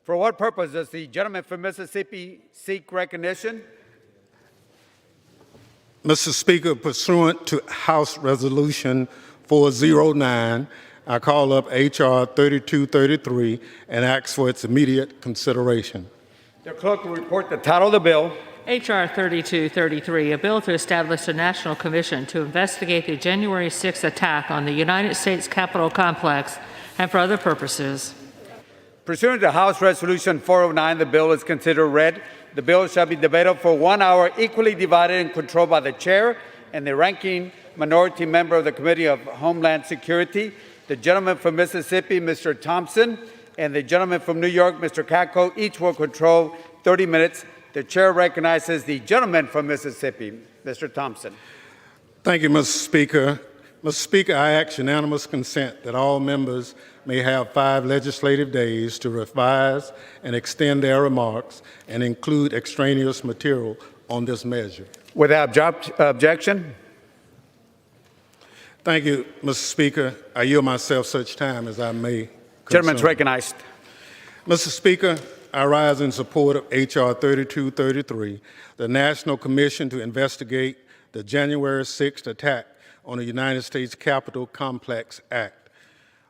For what purpose does the gentleman from Mississippi seek recognition? Mr. Speaker, pursuant to House Resolution 409, I call up H.R. 3233 and ask for its immediate consideration. The clerk will report the title of the bill. H.R. 3233, a bill to establish a national commission to investigate the January 6th attack on the United States Capitol complex and for other purposes. Pursuant to House Resolution 409, the bill is considered read. The bill shall be debated for 1 hour, equally divided and controlled by the chair and the ranking minority member of the Committee of Homeland Security. The gentleman from Mississippi, Mr. Thompson, and the gentleman from New York, Mr. Katko, each will control 30 minutes. The chair recognizes the gentleman from Mississippi, Mr. Thompson. Thank you, Mr. Speaker. Mr. Speaker, I ask unanimous consent that all members may have 5 legislative days to revise and extend their remarks and include extraneous material on this measure. Without objection? Thank you, Mr. Speaker. I yield myself such time as I may. Gentleman's recognized. Mr. Speaker, I rise in support of H.R. 3233, the National Commission to investigate the January 6th attack on the United States Capitol Complex Act.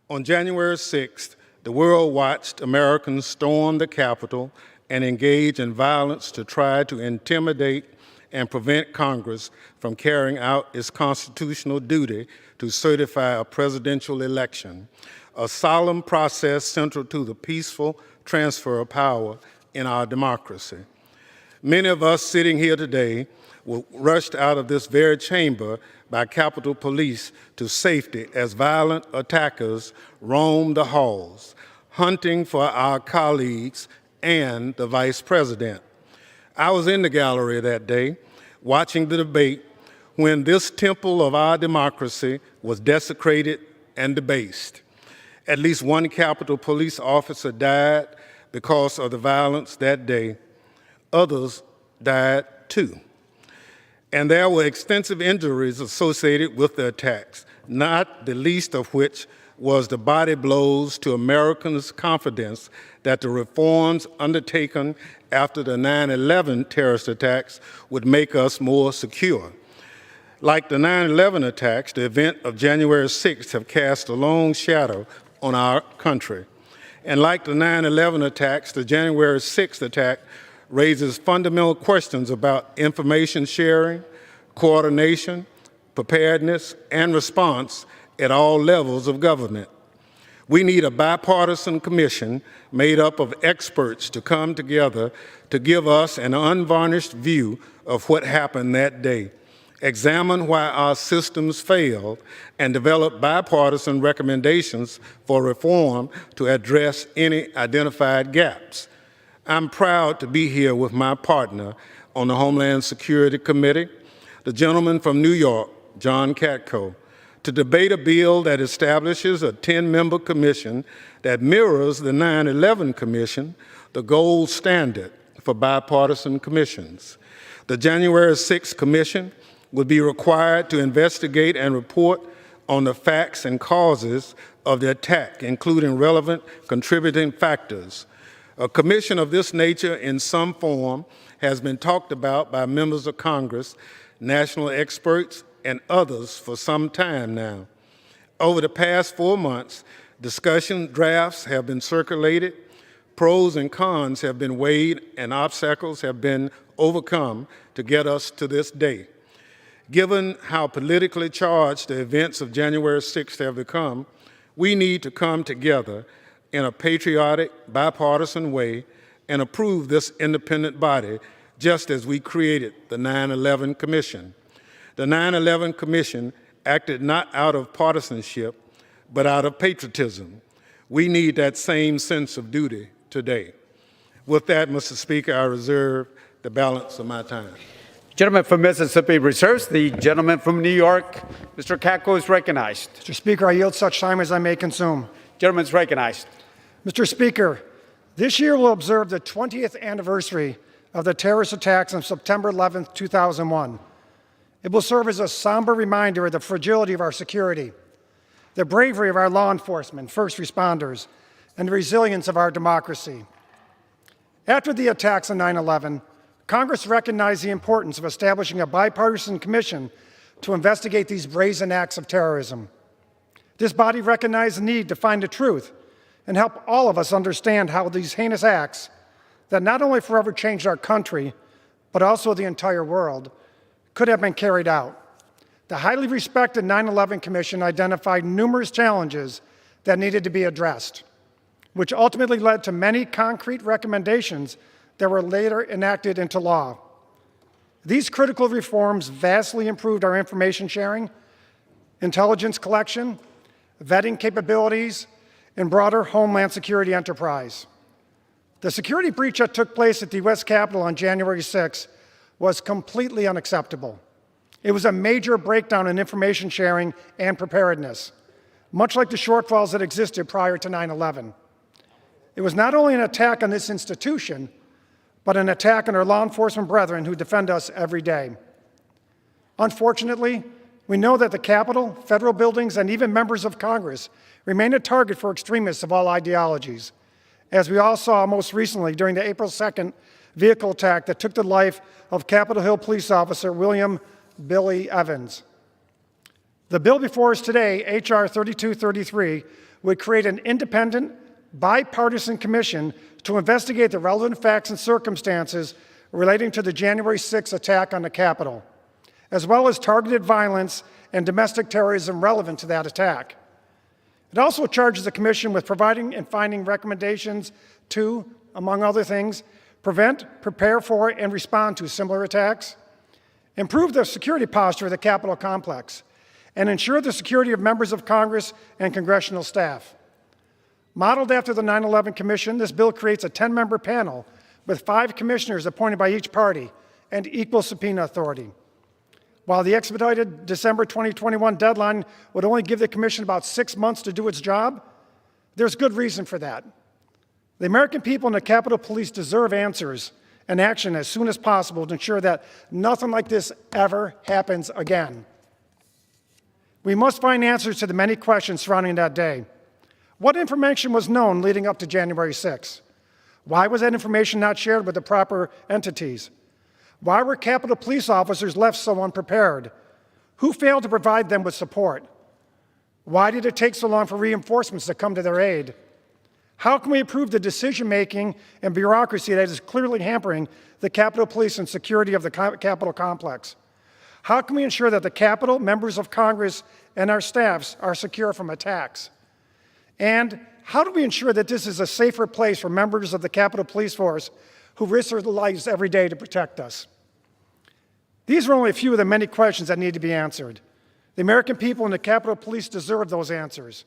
On January 6th, the world watched Americans storm the Capitol and engage in violence to try to intimidate and prevent Congress from carrying out its constitutional duty to certify a presidential election, a solemn process central to the peaceful transfer of power in our democracy. Many of us sitting here today were rushed out of this very chamber by Capitol Police to safety as violent attackers roamed the halls, hunting for our colleagues and the Vice President. I was in the gallery that day, watching the debate when this temple of our democracy was desecrated and debased. At least one Capitol Police officer died because of the violence that day. Others died too. And there were extensive injuries associated with the attacks, not the least of which was the body blows to Americans' confidence that the reforms undertaken after the 9/11 terrorist attacks would make us more secure. Like the 9/11 attacks, the event of January 6th have cast a long shadow on our country. And like the 9/11 attacks, the January 6th attack raises fundamental questions about information sharing, coordination, preparedness, and response at all levels of government. We need a bipartisan commission made up of experts to come together to give us an unvarnished view of what happened that day, examine why our systems failed, and develop bipartisan recommendations for reform to address any identified gaps. I'm proud to be here with my partner on the Homeland Security Committee, the gentleman from New York, John Katko, to debate a bill that establishes a 10-member commission that mirrors the 9/11 Commission, the gold standard for bipartisan commissions. The January 6th Commission would be required to investigate and report on the facts and causes of the attack, including relevant contributing factors. A commission of this nature in some form has been talked about by members of Congress, national experts, and others for some time now. Over the past 4 months, discussion drafts have been circulated, pros and cons have been weighed, and obstacles have been overcome to get us to this day. Given how politically charged the events of January 6th have become, we need to come together in a patriotic, bipartisan way and approve this independent body just as we created the 9/11 Commission. The 9/11 Commission acted not out of partisanship, but out of patriotism. We need that same sense of duty today. With that, Mr. Speaker, I reserve the balance of my time. Gentleman from Mississippi reserves. The gentleman from New York, Mr. Katko, is recognized. Mr. Speaker, I yield such time as I may consume. Gentleman's recognized. Mr. Speaker, this year we'll observe the 20th anniversary of the terrorist attacks on September 11, 2001. It will serve as a somber reminder of the fragility of our security, the bravery of our law enforcement, first responders, and the resilience of our democracy. After the attacks on 9/11, Congress recognized the importance of establishing a bipartisan commission to investigate these brazen acts of terrorism. This body recognized the need to find the truth and help all of us understand how these heinous acts that not only forever changed our country, but also the entire world, could have been carried out. The highly respected 9/11 Commission identified numerous challenges that needed to be addressed, which ultimately led to many concrete recommendations that were later enacted into law. These critical reforms vastly improved our information sharing, intelligence collection, vetting capabilities, and broader homeland security enterprise. The security breach that took place at the U.S. Capitol on January 6 was completely unacceptable. It was a major breakdown in information sharing and preparedness, much like the shortfalls that existed prior to 9/11. It was not only an attack on this institution, but an attack on our law enforcement brethren who defend us every day. Unfortunately, we know that the Capitol, federal buildings, and even members of Congress remain a target for extremists of all ideologies, as we all saw most recently during the April 2nd vehicle attack that took the life of Capitol Hill police officer William Billy Evans. The bill before us today, H.R. 3233, would create an independent, bipartisan commission to investigate the relevant facts and circumstances relating to the January 6th attack on the Capitol, as well as targeted violence and domestic terrorism relevant to that attack. It also charges the commission with providing and finding recommendations to, among other things, prevent, prepare for, and respond to similar attacks, improve the security posture of the Capitol complex, and ensure the security of members of Congress and congressional staff. Modeled after the 9/11 Commission, this bill creates a 10-member panel with 5 commissioners appointed by each party and equal subpoena authority. While the expedited December 2021 deadline would only give the commission about 6 months to do its job, there's good reason for that. The American people and the Capitol Police deserve answers and action as soon as possible to ensure that nothing like this ever happens again. We must find answers to the many questions surrounding that day. What information was known leading up to January 6th? Why was that information not shared with the proper entities? Why were Capitol Police officers left so unprepared? Who failed to provide them with support? Why did it take so long for reinforcements to come to their aid? How can we improve the decision-making and bureaucracy that is clearly hampering the Capitol Police and security of the Capitol complex? How can we ensure that the Capitol, members of Congress, and our staffs are secure from attacks? And how do we ensure that this is a safer place for members of the Capitol Police Force who risk their lives every day to protect us? These are only a few of the many questions that need to be answered. The American people and the Capitol Police deserve those answers.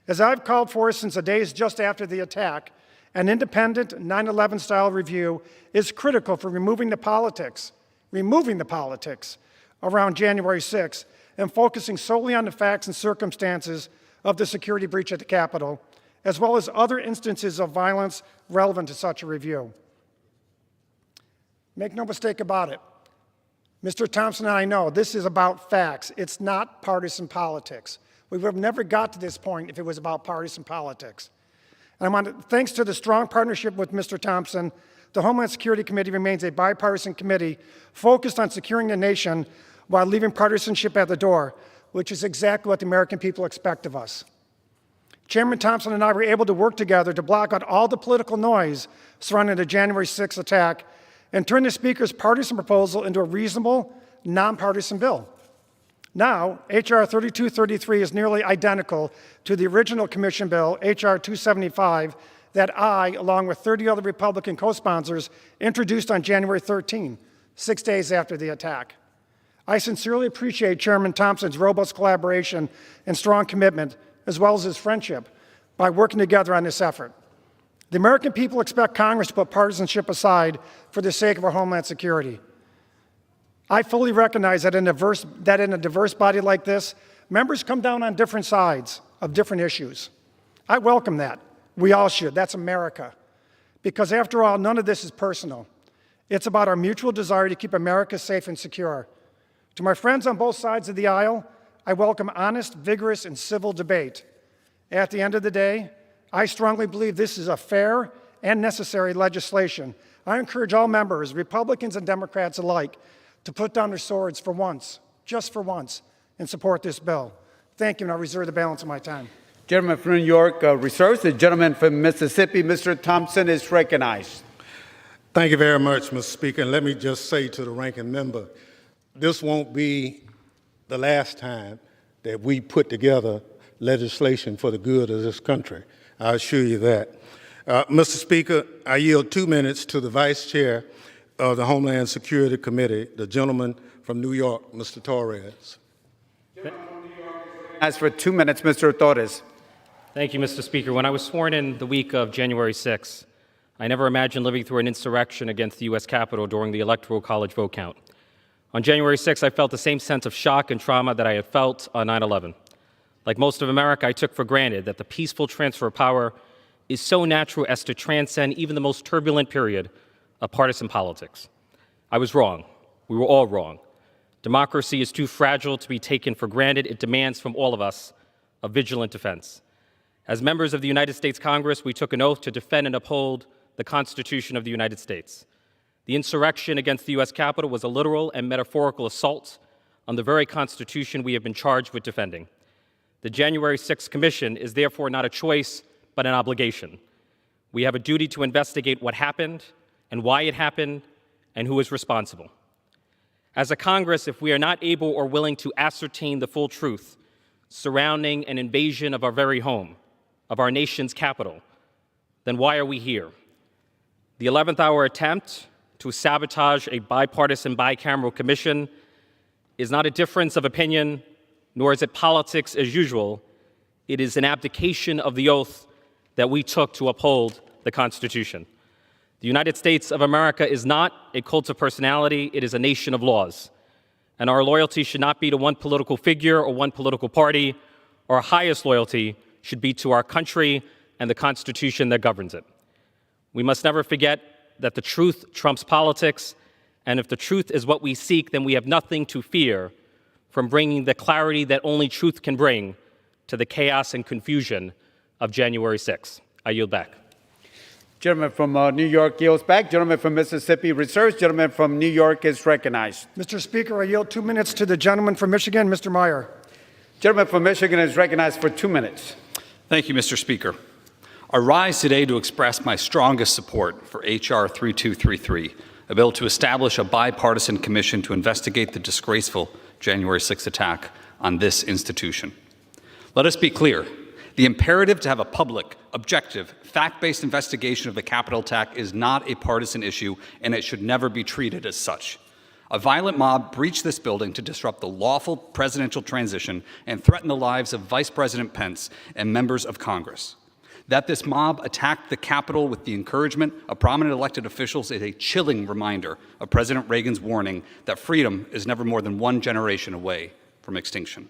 As I've called for since the days just after the attack, an independent 9/11-style review is critical for removing the politics around January 6th and focusing solely on the facts and circumstances of the security breach at the Capitol, as well as other instances of violence relevant to such a review. Make no mistake about it. Mr. Thompson and I know this is about facts. It's not partisan politics. We would have never got to this point if it was about partisan politics. And thanks to the strong partnership with Mr. Thompson, the Homeland Security Committee remains a bipartisan committee focused on securing the nation while leaving partisanship at the door, which is exactly what the American people expect of us. Chairman Thompson and I were able to work together to block out all the political noise surrounding the January 6th attack and turn the Speaker's partisan proposal into a reasonable, nonpartisan bill. Now, H.R. 3233 is nearly identical to the original Commission bill, H.R. 275, that I, along with 30 other Republican co-sponsors, introduced on January 13, 6 days after the attack. I sincerely appreciate Chairman Thompson's robust collaboration and strong commitment, as well as his friendship, by working together on this effort. The American people expect Congress to put partisanship aside for the sake of our homeland security. I fully recognize that in a diverse body like this, members come down on different sides of different issues. I welcome that. We all should. That's America. Because after all, none of this is personal. It's about our mutual desire to keep America safe and secure. To my friends on both sides of the aisle, I welcome honest, vigorous, and civil debate. At the end of the day, I strongly believe this is a fair and necessary legislation. I encourage all members, Republicans and Democrats alike, to put down their swords for once, just for once, and support this bill. Thank you, and I reserve the balance of my time. Gentleman from New York reserves. The gentleman from Mississippi, Mr. Thompson, is recognized. Thank you very much, Mr. Speaker. And let me just say to the ranking member, this won't be the last time that we put together legislation for the good of this country. I assure you that. Mr. Speaker, I yield 2 minutes to the Vice Chair of the Homeland Security Committee, the gentleman from New York, Mr. Torres. As for 2 minutes, Mr. Torres. Thank you, Mr. Speaker. When I was sworn in the week of January 6th, I never imagined living through an insurrection against the U.S. Capitol during the Electoral College vote count. On January 6th, I felt the same sense of shock and trauma that I had felt on 9/11. Like most of America, I took for granted that the peaceful transfer of power is so natural as to transcend even the most turbulent period of partisan politics. I was wrong. We were all wrong. Democracy is too fragile to be taken for granted. It demands from all of us a vigilant defense. As members of the United States Congress, we took an oath to defend and uphold the Constitution of the United States. The insurrection against the U.S. Capitol was a literal and metaphorical assault on the very Constitution we have been charged with defending. The January 6th Commission is therefore not a choice, but an obligation. We have a duty to investigate what happened and why it happened and who is responsible. As a Congress, if we are not able or willing to ascertain the full truth surrounding an invasion of our very home, of our nation's capital, then why are we here? The 11th hour attempt to sabotage a bipartisan bicameral commission is not a difference of opinion, nor is it politics as usual. It is an abdication of the oath that we took to uphold the Constitution. The United States of America is not a cult of personality, it is a nation of laws. And our loyalty should not be to one political figure or one political party. Our highest loyalty should be to our country and the Constitution that governs it. We must never forget that the truth trumps politics, and if the truth is what we seek, then we have nothing to fear from bringing the clarity that only truth can bring to the chaos and confusion of January 6th. I yield back. Gentleman from New York yields back. Gentleman from Mississippi reserves. Gentleman from New York is recognized. Mr. Speaker, I yield 2 minutes to the gentleman from Michigan, Mr. Meyer. Gentleman from Michigan is recognized for 2 minutes. Thank you, Mr. Speaker. I rise today to express my strongest support for H.R. 3233, a bill to establish a bipartisan commission to investigate the disgraceful January 6th attack on this institution. Let us be clear. The imperative to have a public, objective, fact-based investigation of the Capitol attack is not a partisan issue, and it should never be treated as such. A violent mob breached this building to disrupt the lawful presidential transition and threaten the lives of Vice President Pence and members of Congress. That this mob attacked the Capitol with the encouragement of prominent elected officials is a chilling reminder of President Reagan's warning that freedom is never more than one generation away from extinction.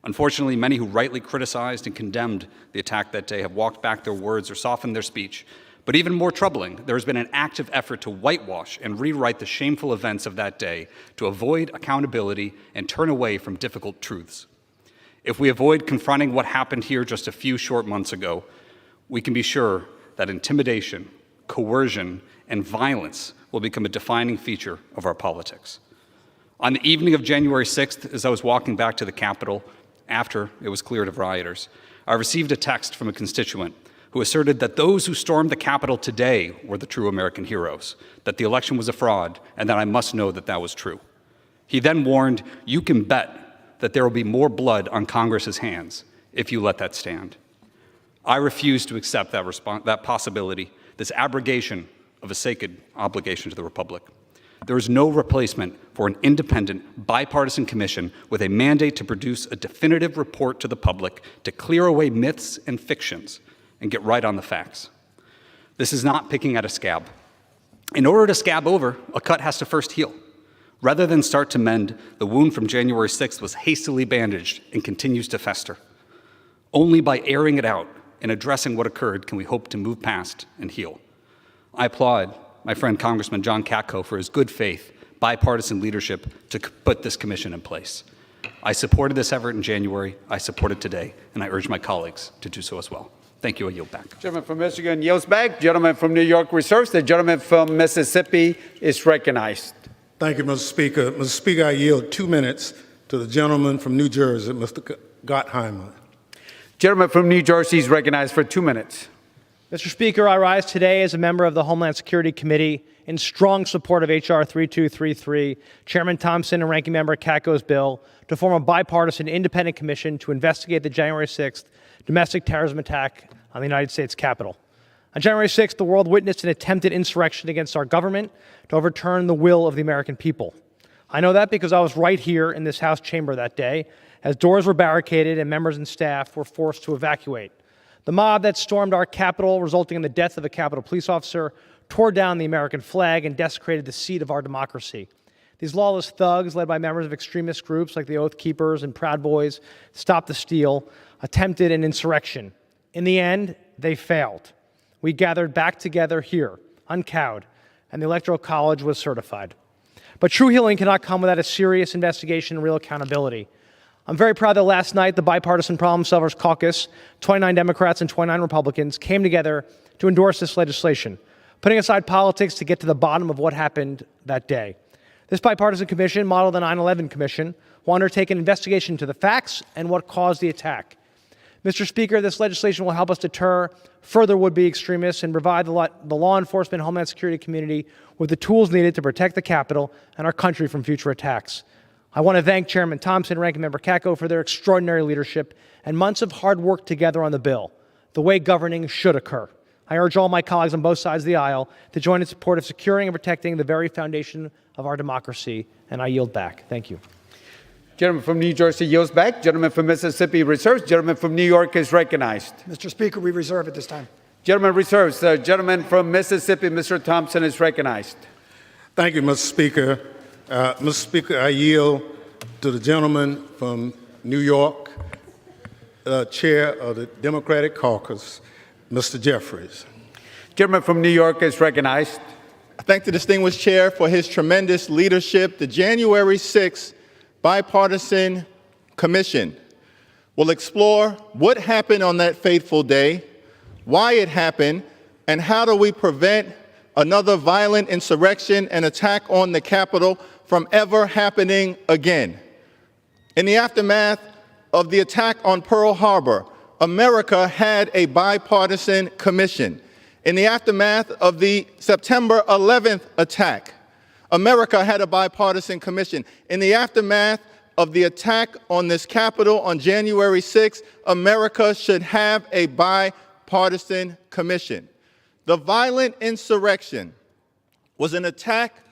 Unfortunately, many who rightly criticized and condemned the attack that day have walked back their words or softened their speech. But even more troubling, there has been an active effort to whitewash and rewrite the shameful events of that day to avoid accountability and turn away from difficult truths. If we avoid confronting what happened here just a few short months ago, we can be sure that intimidation, coercion, and violence will become a defining feature of our politics. On the evening of January 6th, as I was walking back to the Capitol, after it was cleared of rioters, I received a text from a constituent who asserted that those who stormed the Capitol today were the true American heroes, that the election was a fraud, and that I must know that that was true. He then warned, "You can bet that there will be more blood on Congress's hands if you let that stand." I refuse to accept that possibility, this abrogation of a sacred obligation to the Republic. There is no replacement for an independent, bipartisan commission with a mandate to produce a definitive report to the public to clear away myths and fictions and get right on the facts. This is not picking at a scab. In order to scab over, a cut has to first heal. Rather than start to mend, the wound from January 6th was hastily bandaged and continues to fester. Only by airing it out and addressing what occurred can we hope to move past and heal. I applaud my friend Congressman John Katko for his good faith, bipartisan leadership to put this commission in place. I supported this effort in January, I support it today, and I urge my colleagues to do so as well. Thank you. I yield back. Gentleman from Michigan yields back. Gentleman from New York reserves. The gentleman from Mississippi is recognized. Thank you, Mr. Speaker. Mr. Speaker, I yield 2 minutes to the gentleman from New Jersey, Mr. Gottheimer. Gentleman from New Jersey is recognized for 2 minutes. Mr. Speaker, I rise today as a member of the Homeland Security Committee in strong support of H.R. 3233, Chairman Thompson and Ranking Member Katko's bill to form a bipartisan independent commission to investigate the January 6th domestic terrorism attack on the United States Capitol. On January 6th, the world witnessed an attempted insurrection against our government to overturn the will of the American people. I know that because I was right here in this House chamber that day as doors were barricaded and members and staff were forced to evacuate. The mob that stormed our Capitol, resulting in the death of a Capitol police officer, tore down the American flag and desecrated the seat of our democracy. These lawless thugs, led by members of extremist groups like the Oath Keepers and Proud Boys, Stop the Steal, attempted an insurrection. In the end, they failed. We gathered back together here, uncowed, and the Electoral College was certified. But true healing cannot come without a serious investigation and real accountability. I'm very proud that last night, the Bipartisan Problem Solvers Caucus, 29 Democrats and 29 Republicans, came together to endorse this legislation, putting aside politics to get to the bottom of what happened that day. This bipartisan commission, modeled the 9/11 Commission, will undertake an investigation into the facts and what caused the attack. Mr. Speaker, this legislation will help us deter further would-be extremists and provide the law enforcement and Homeland Security community with the tools needed to protect the Capitol and our country from future attacks. I want to thank Chairman Thompson and Ranking Member Katko for their extraordinary leadership and months of hard work together on the bill, the way governing should occur. I urge all my colleagues on both sides of the aisle to join in support of securing and protecting the very foundation of our democracy, and I yield back. Thank you. Gentleman from New Jersey yields back. Gentleman from Mississippi reserves. Gentleman from New York is recognized. Mr. Speaker, we reserve at this time. Gentleman reserves. The gentleman from Mississippi, Mr. Thompson, is recognized. Thank you, Mr. Speaker. Mr. Speaker, I yield to the gentleman from New York, Chair of the Democratic Caucus, Mr. Jeffries. Gentleman from New York is recognized. I thank the distinguished chair for his tremendous leadership. The January 6th Bipartisan Commission will explore what happened on that fateful day, why it happened, and how do we prevent another violent insurrection and attack on the Capitol from ever happening again. In the aftermath of the attack on Pearl Harbor, America had a bipartisan commission. In the aftermath of the September 11th attack, America had a bipartisan commission. In the aftermath of the attack on this Capitol on January 6th, America should have a bipartisan commission. The violent insurrection was an attack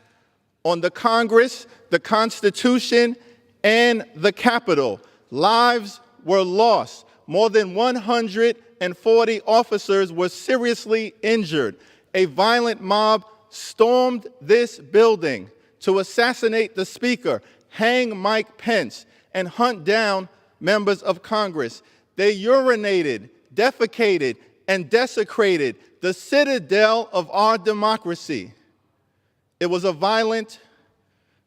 on the Congress, the Constitution, and the Capitol. Lives were lost. More than 140 officers were seriously injured. A violent mob stormed this building to assassinate the Speaker, hang Mike Pence, and hunt down members of Congress. They urinated, defecated, and desecrated the citadel of our democracy. It was a violent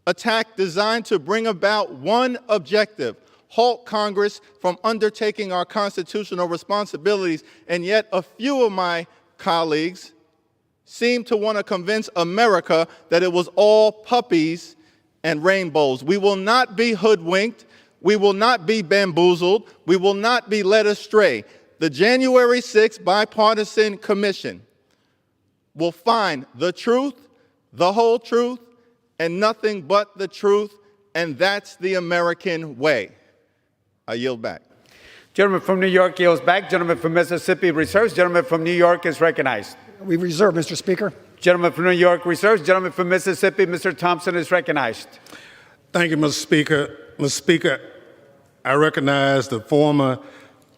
attack designed to bring about one objective: halt Congress from undertaking our constitutional responsibilities. And yet a few of my colleagues seem to want to convince America that it was all puppies and rainbows. We will not be hoodwinked. We will not be bamboozled. We will not be led astray. The January 6th Bipartisan Commission will find the truth, the whole truth, and nothing but the truth, and that's the American way. I yield back. Gentleman from New York yields back. Gentleman from Mississippi reserves. Gentleman from New York is recognized. We reserve, Mr. Speaker. Gentleman from New York reserves. Gentleman from Mississippi, Mr. Thompson, is recognized. Thank you, Mr. Speaker. Mr. Speaker, I recognize the former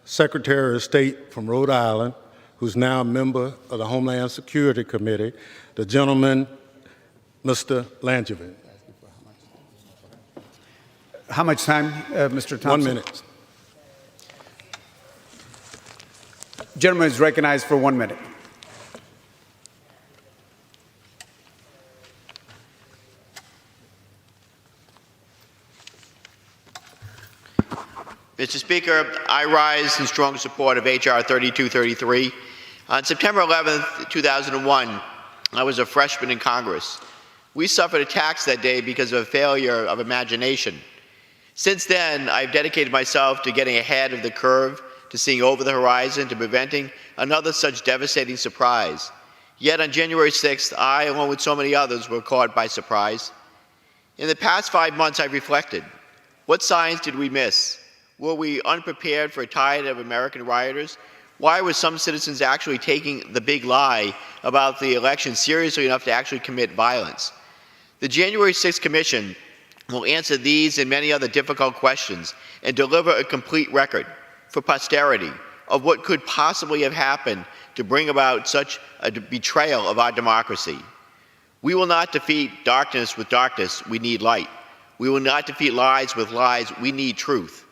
Secretary of State from Rhode Island, who's now a member of the Homeland Security Committee, the gentleman, Mr. Langevin. How much time, Mr. Thompson? 1 minute. Gentleman is recognized for 1 minute. Mr. Speaker, I rise in strong support of H.R. 3233. On September 11, 2001, I was a freshman in Congress. We suffered attacks that day because of a failure of imagination. Since then, I've dedicated myself to getting ahead of the curve, to seeing over the horizon, to preventing another such devastating surprise. Yet on January 6th, I, along with so many others, were caught by surprise. In the past 5 months, I've reflected. What signs did we miss? Were we unprepared for a tide of American rioters? Why were some citizens actually taking the big lie about the election seriously enough to actually commit violence? The January 6th Commission will answer these and many other difficult questions and deliver a complete record for posterity of what could possibly have happened to bring about such a betrayal of our democracy. We will not defeat darkness with darkness, we need light. We will not defeat lies with lies, we need truth.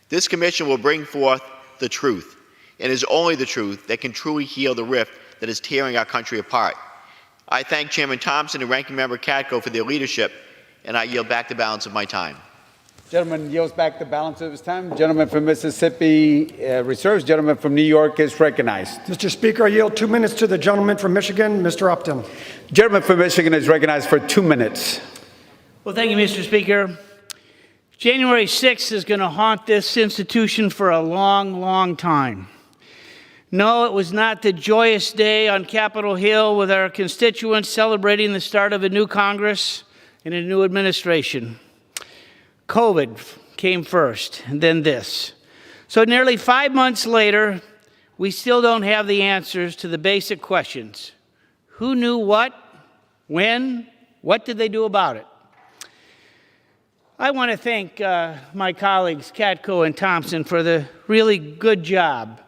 This commission will bring forth the truth, and it is only the truth that can truly heal the rift that is tearing our country apart. I thank Chairman Thompson and Ranking Member Katko for their leadership, and I yield back the balance of my time. Gentleman yields back the balance of his time. Gentleman from Mississippi reserves. Gentleman from New York is recognized. Mr. Speaker, I yield 2 minutes to the gentleman from Michigan, Mr. Upton. Gentleman from Michigan is recognized for 2 minutes. Well, thank you, Mr. Speaker. January 6th is going to haunt this institution for a long, long time. No, it was not the joyous day on Capitol Hill with our constituents celebrating the start of a new Congress and a new administration. COVID came first, and then this. So nearly 5 months later, we still don't have the answers to the basic questions. Who knew what? When? What did they do about it? I want to thank my colleagues Katko and Thompson for the really good job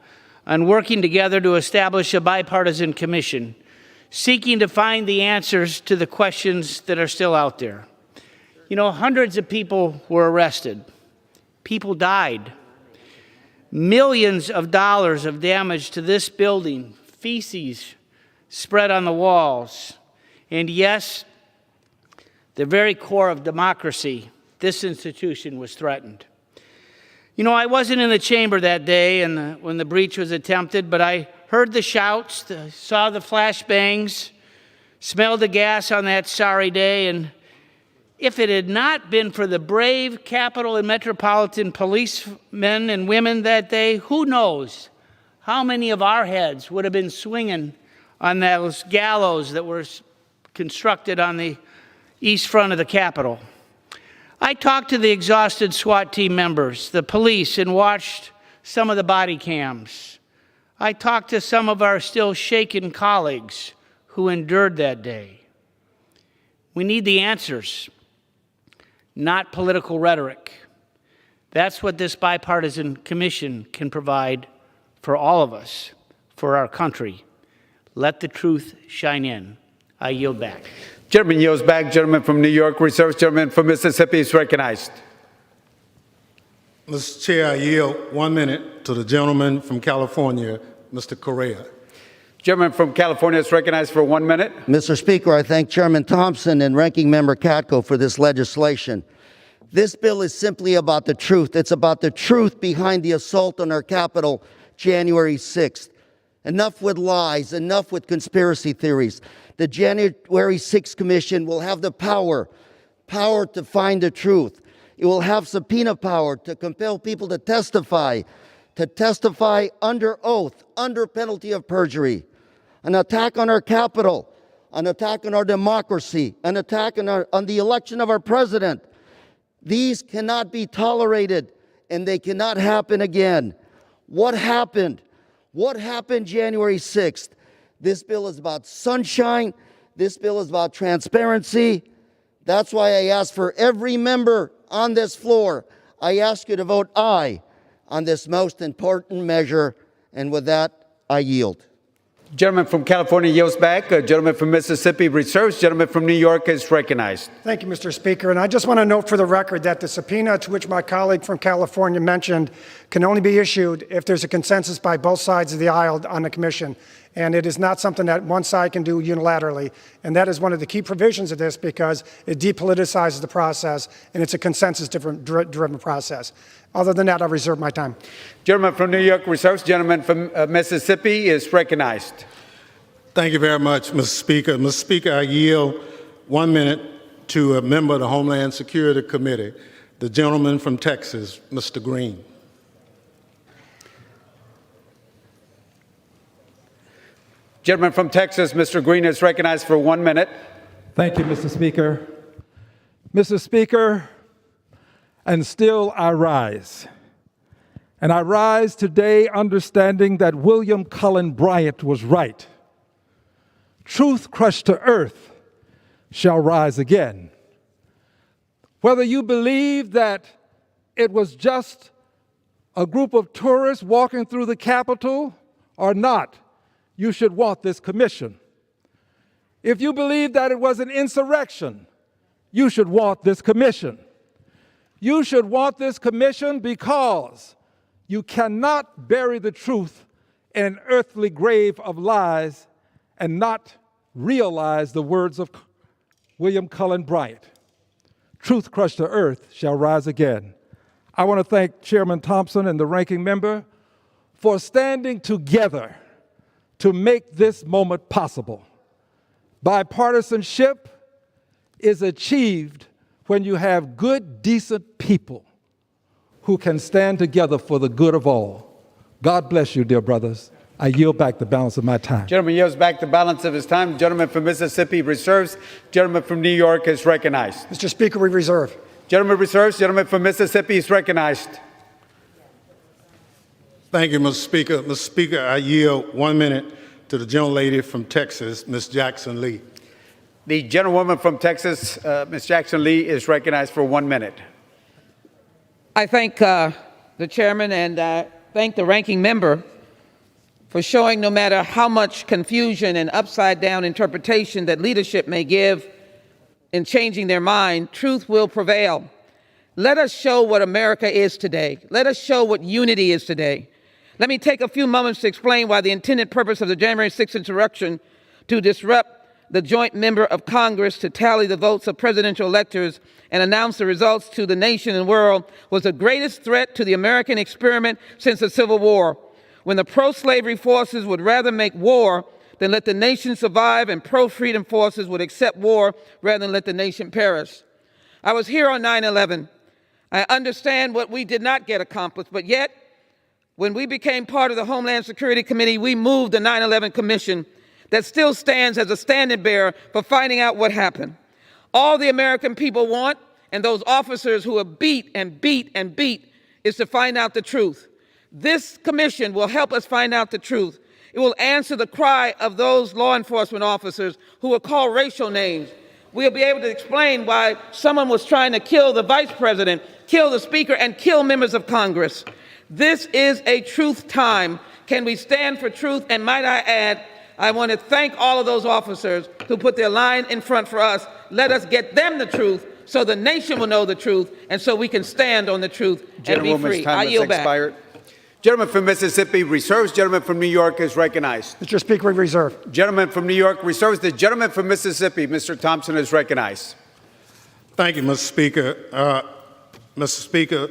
on working together to establish a bipartisan commission, seeking to find the answers to the questions that are still out there. You know, hundreds of people were arrested. People died. Millions of dollars of damage to this building, feces spread on the walls. And yes, the very core of democracy, this institution was threatened. You know, I wasn't in the chamber that day when the breach was attempted, but I heard the shouts, saw the flashbangs, smelled the gas on that sorry day, and if it had not been for the brave Capitol and Metropolitan policemen and women that day, who knows how many of our heads would have been swinging on those gallows that were constructed on the east front of the Capitol. I talked to the exhausted SWAT team members, the police, and watched some of the body cams. I talked to some of our still shaken colleagues who endured that day. We need the answers, not political rhetoric. That's what this bipartisan commission can provide for all of us, for our country. Let the truth shine in. I yield back. Gentleman yields back. Gentleman from New York reserves. Gentleman from Mississippi is recognized. Mr. Chair, I yield 1 minute to the gentleman from California, Mr. Correa. Gentleman from California is recognized for 1 minute. Mr. Speaker, I thank Chairman Thompson and Ranking Member Katko for this legislation. This bill is simply about the truth. It's about the truth behind the assault on our Capitol January 6th. Enough with lies, enough with conspiracy theories. The January 6th Commission will have the power to find the truth. It will have subpoena power to compel people to testify under oath, under penalty of perjury. An attack on our Capitol, an attack on our democracy, an attack on the election of our president. These cannot be tolerated, and they cannot happen again. What happened? What happened January 6th? This bill is about sunshine. This bill is about transparency. That's why I ask for every member on this floor, I ask you to vote aye on this most important measure. And with that, I yield. Gentleman from California yields back. Gentleman from Mississippi reserves. Gentleman from New York is recognized. Thank you, Mr. Speaker. And I just want to note for the record that the subpoena to which my colleague from California mentioned can only be issued if there's a consensus by both sides of the aisle on the commission. and it is not something that one side can do unilaterally. And that is one of the key provisions of this because it depoliticizes the process, and it's a consensus-driven process. Other than that, I'll reserve my time. Gentleman from New York reserves. Gentleman from Mississippi is recognized. Thank you very much, Mr. Speaker. Mr. Speaker, I yield 1 minute to a member of the Homeland Security Committee, the gentleman from Texas, Mr. Green. Gentleman from Texas, Mr. Green is recognized for 1 minute. Thank you, Mr. Speaker. Mr. Speaker, and still I rise. And I rise today understanding that William Cullen Bryant was right. Truth crushed to earth shall rise again. Whether you believe that it was just a group of tourists walking through the Capitol or not, you should want this commission. If you believe that it was an insurrection, you should want this commission. You should want this commission because you cannot bury the truth in an earthly grave of lies and not realize the words of William Cullen Bryant. Truth crushed to earth shall rise again. I want to thank Chairman Thompson and the ranking member for standing together to make this moment possible. Bipartisanship is achieved when you have good, decent people who can stand together for the good of all. God bless you, dear brothers. I yield back the balance of my time. Gentleman yields back the balance of his time. Gentleman from Mississippi reserves. Gentleman from New York is recognized. Mr. Speaker, we reserve. Gentleman reserves. Gentleman from Mississippi is recognized. Thank you, Mr. Speaker. Mr. Speaker, I yield 1 minute to the gentlelady from Texas, Ms. Jackson Lee. The gentlewoman from Texas, Ms. Jackson Lee, is recognized for 1 minute. I thank the chairman and thank the ranking member for showing no matter how much confusion and upside-down interpretation that leadership may give in changing their mind, truth will prevail. Let us show what America is today. Let us show what unity is today. Let me take a few moments to explain why the intended purpose of the January 6th insurrection to disrupt the joint member of Congress to tally the votes of presidential electors and announce the results to the nation and world was the greatest threat to the American experiment since the Civil War, when the pro-slavery forces would rather make war than let the nation survive, and pro-freedom forces would accept war rather than let the nation perish. I was here on 9/11. I understand what we did not get accomplished, but yet, when we became part of the Homeland Security Committee, we moved the 9/11 Commission that still stands as a standing bearer for finding out what happened. All the American people want, and those officers who have beat and beat and beat, is to find out the truth. This commission will help us find out the truth. It will answer the cry of those law enforcement officers who were called racial names. We'll be able to explain why someone was trying to kill the vice president, kill the speaker, and kill members of Congress. This is a truth time. Can we stand for truth? And might I add, I want to thank all of those officers who put their line in front for us. Let us get them the truth so the nation will know the truth and so we can stand on the truth and be free. I yield back. Expired. Gentleman from Mississippi reserves. Gentleman from New York is recognized. Mr. Speaker, we reserve. Gentleman from New York reserves. The gentleman from Mississippi, Mr. Thompson, is recognized. Thank you, Mr. Speaker. Mr. Speaker,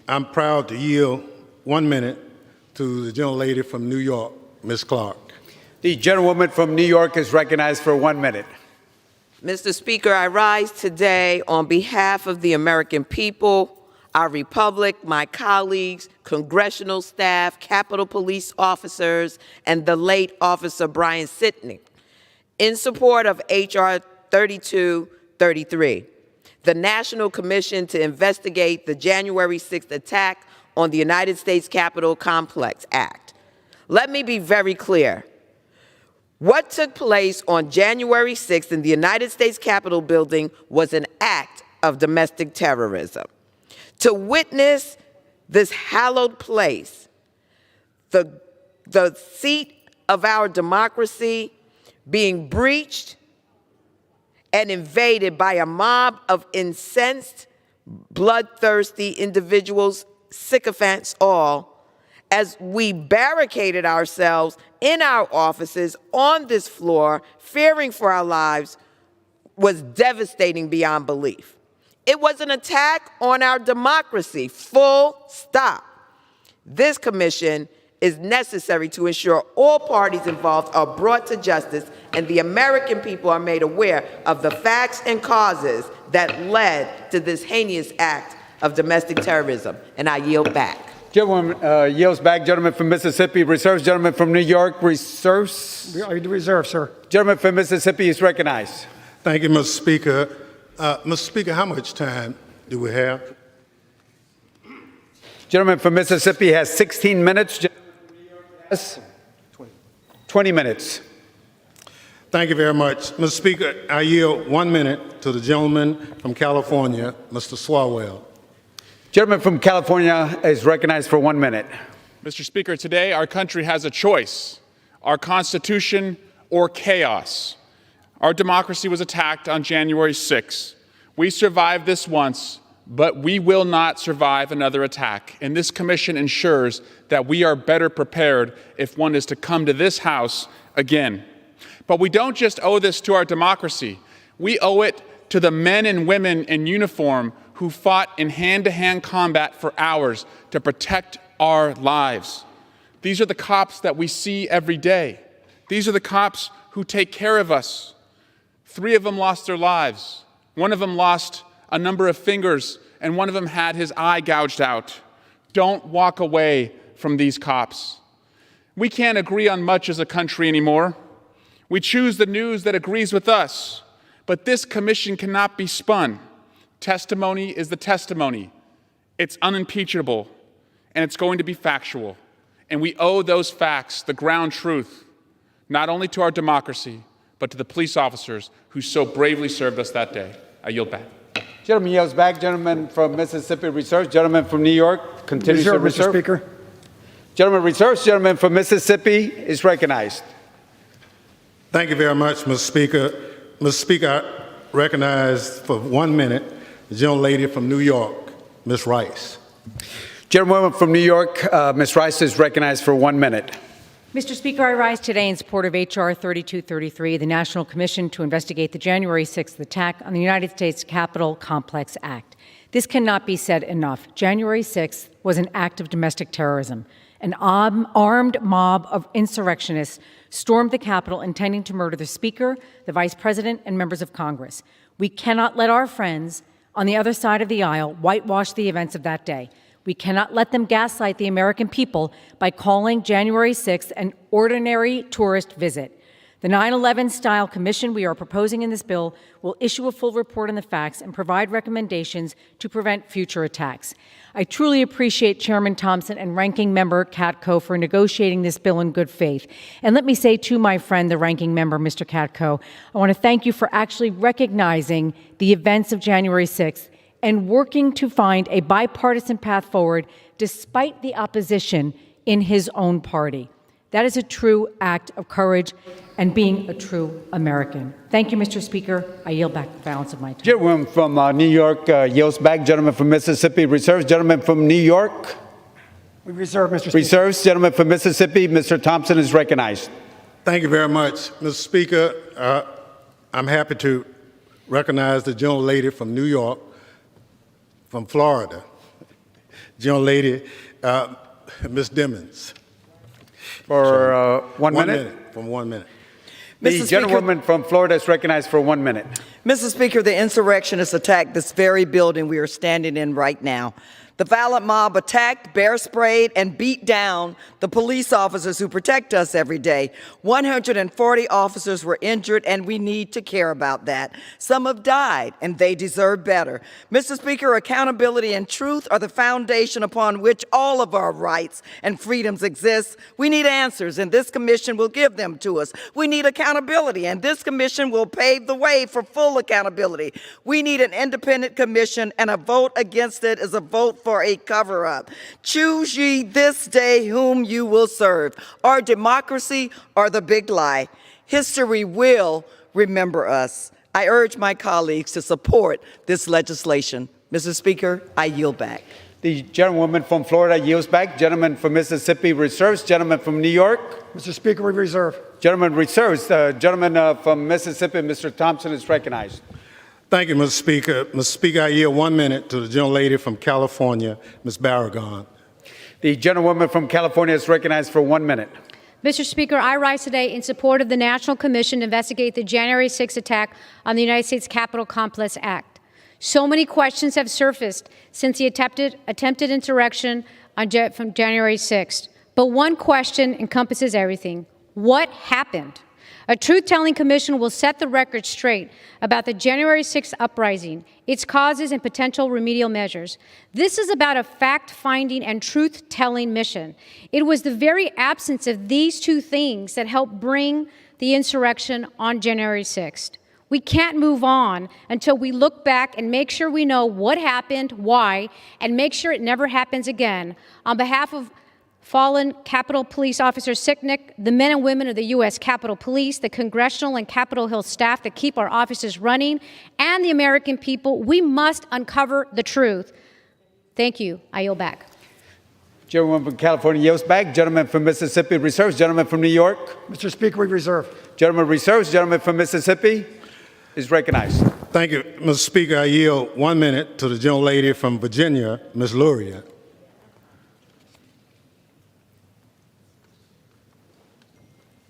I'm proud to yield 1 minute to the gentlelady from New York, Ms. Clark. The gentlewoman from New York is recognized for 1 minute. Mr. Speaker, I rise today on behalf of the American people, our republic, my colleagues, congressional staff, Capitol Police officers, and the late Officer Brian Sitnick, in support of H.R. 3233, the National Commission to investigate the January 6th attack on the United States Capitol Complex Act. Let me be very clear. What took place on January 6th in the United States Capitol building was an act of domestic terrorism. To witness this hallowed place, the seat of our democracy, being breached and invaded by a mob of incensed, bloodthirsty individuals, sycophants all, as we barricaded ourselves in our offices on this floor, fearing for our lives, was devastating beyond belief. It was an attack on our democracy, full stop. This commission is necessary to ensure all parties involved are brought to justice and the American people are made aware of the facts and causes that led to this heinous act of domestic terrorism. And I yield back. Gentleman yields back. Gentleman from Mississippi reserves. Gentleman from New York reserves. Reserve, sir. Gentleman from Mississippi is recognized. Thank you, Mr. Speaker. Mr. Speaker, how much time do we have? Gentleman from Mississippi has 16 minutes. 20 minutes. Thank you very much. Mr. Speaker, I yield 1 minute to the gentleman from California, Mr. Swalwell. Gentleman from California is recognized for 1 minute. Mr. Speaker, today our country has a choice, our Constitution or chaos. Our democracy was attacked on January 6th. We survived this once, but we will not survive another attack. And this commission ensures that we are better prepared if one is to come to this House again. But we don't just owe this to our democracy. We owe it to the men and women in uniform who fought in hand-to-hand combat for hours to protect our lives. These are the cops that we see every day. These are the cops who take care of us. 3 of them lost their lives. 1 of them lost a number of fingers, and 1 of them had his eye gouged out. Don't walk away from these cops. We can't agree on much as a country anymore. We choose the news that agrees with us, but this commission cannot be spun. Testimony is the testimony. It's unimpeachable, and it's going to be factual. And we owe those facts, the ground truth, not only to our democracy, but to the police officers who so bravely served us that day. I yield back. Gentleman yields back. Gentleman from Mississippi reserves. Gentleman from New York continues to reserve. Mr. Speaker. Gentleman reserves. Gentleman from Mississippi is recognized. Thank you very much, Mr. Speaker. Mr. Speaker, I recognize for 1 minute the gentlelady from New York, Ms. Rice. Gentlewoman from New York, Ms. Rice is recognized for 1 minute. Mr. Speaker, I rise today in support of H.R. 3233, the National Commission to investigate the January 6th attack on the United States Capitol Complex Act. This cannot be said enough. January 6th was an act of domestic terrorism. An armed mob of insurrectionists stormed the Capitol intending to murder the Speaker, the Vice President, and members of Congress. We cannot let our friends on the other side of the aisle whitewash the events of that day. We cannot let them gaslight the American people by calling January 6th an ordinary tourist visit. The 9/11-style commission we are proposing in this bill will issue a full report on the facts and provide recommendations to prevent future attacks. I truly appreciate Chairman Thompson and Ranking Member Katko for negotiating this bill in good faith. And let me say to my friend, the Ranking Member, Mr. Katko, I want to thank you for actually recognizing the events of January 6th and working to find a bipartisan path forward despite the opposition in his own party. That is a true act of courage and being a true American. Thank you, Mr. Speaker. I yield back the balance of my time. Gentleman from New York yields back. Gentleman from Mississippi reserves. Gentleman from New York We reserve, Mr. Speaker. reserves. Gentleman from Mississippi, Mr. Thompson is recognized. Thank you very much, Mr. Speaker. I'm happy to recognize the gentlelady from New York, from Florida, gentlelady, Ms. Dimmons. For 1 minute? From 1 minute. The gentlewoman from Florida is recognized for 1 minute. Mr. Speaker, the insurrectionists attacked this very building we are standing in right now. The violent mob attacked, bear sprayed, and beat down the police officers who protect us every day. 140 officers were injured, and we need to care about that. Some have died, and they deserve better. Mr. Speaker, accountability and truth are the foundation upon which all of our rights and freedoms exist. We need answers, and this commission will give them to us. We need accountability, and this commission will pave the way for full accountability. We need an independent commission, and a vote against it is a vote for a cover-up. Choose ye this day whom you will serve, our democracy or the big lie. History will remember us. I urge my colleagues to support this legislation. Mr. Speaker, I yield back. The gentlewoman from Florida yields back. Gentleman from Mississippi reserves. Gentleman from New York. Mr. Speaker, we reserve. Gentleman reserves. The gentleman from Mississippi, Mr. Thompson, is recognized. Thank you, Mr. Speaker. Mr. Speaker, I yield 1 minute to the gentlelady from California, Ms. Barragan. The gentlewoman from California is recognized for 1 minute. Mr. Speaker, I rise today in support of the National Commission to investigate the January 6th attack on the United States Capitol Complex Act. So many questions have surfaced since the attempted insurrection from January 6th. But one question encompasses everything. What happened? A truth-telling commission will set the record straight about the January 6th uprising, its causes, and potential remedial measures. This is about a fact-finding and truth-telling mission. It was the very absence of these two things that helped bring the insurrection on January 6th. We can't move on until we look back and make sure we know what happened, why, and make sure it never happens again. On behalf of fallen Capitol Police Officer Sicknick, the men and women of the U.S. Capitol Police, the Congressional and Capitol Hill staff that keep our offices running, and the American people, we must uncover the truth. Thank you. I yield back. Gentleman from California yields back. Gentleman from Mississippi reserves. Gentleman from New York. Mr. Speaker, we reserve. Gentleman reserves. Gentleman from Mississippi is recognized. Thank you, Mr. Speaker. I yield 1 minute to the gentlelady from Virginia, Ms. Luria.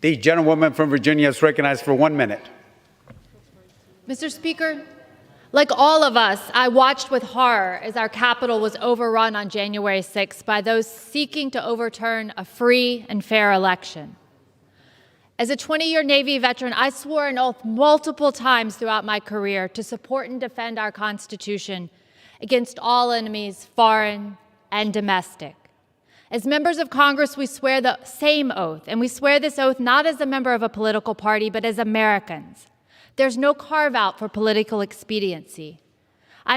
The gentlewoman from Virginia is recognized for 1 minute. Mr. Speaker, like all of us, I watched with horror as our Capitol was overrun on January 6th by those seeking to overturn a free and fair election. As a 20-year Navy veteran, I swore an oath multiple times throughout my career to support and defend our Constitution against all enemies, foreign and domestic. As members of Congress, we swear the same oath, and we swear this oath not as a member of a political party, but as Americans. There's no carve-out for political expediency. I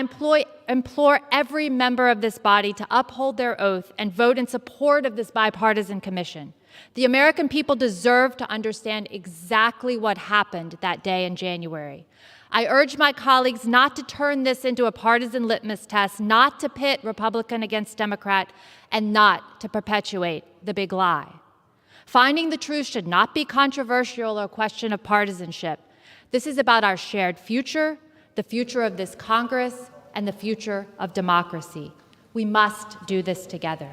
implore every member of this body to uphold their oath and vote in support of this bipartisan commission. The American people deserve to understand exactly what happened that day in January. I urge my colleagues not to turn this into a partisan litmus test, not to pit Republican against Democrat, and not to perpetuate the big lie. Finding the truth should not be controversial or a question of partisanship. This is about our shared future, the future of this Congress, and the future of democracy. We must do this together.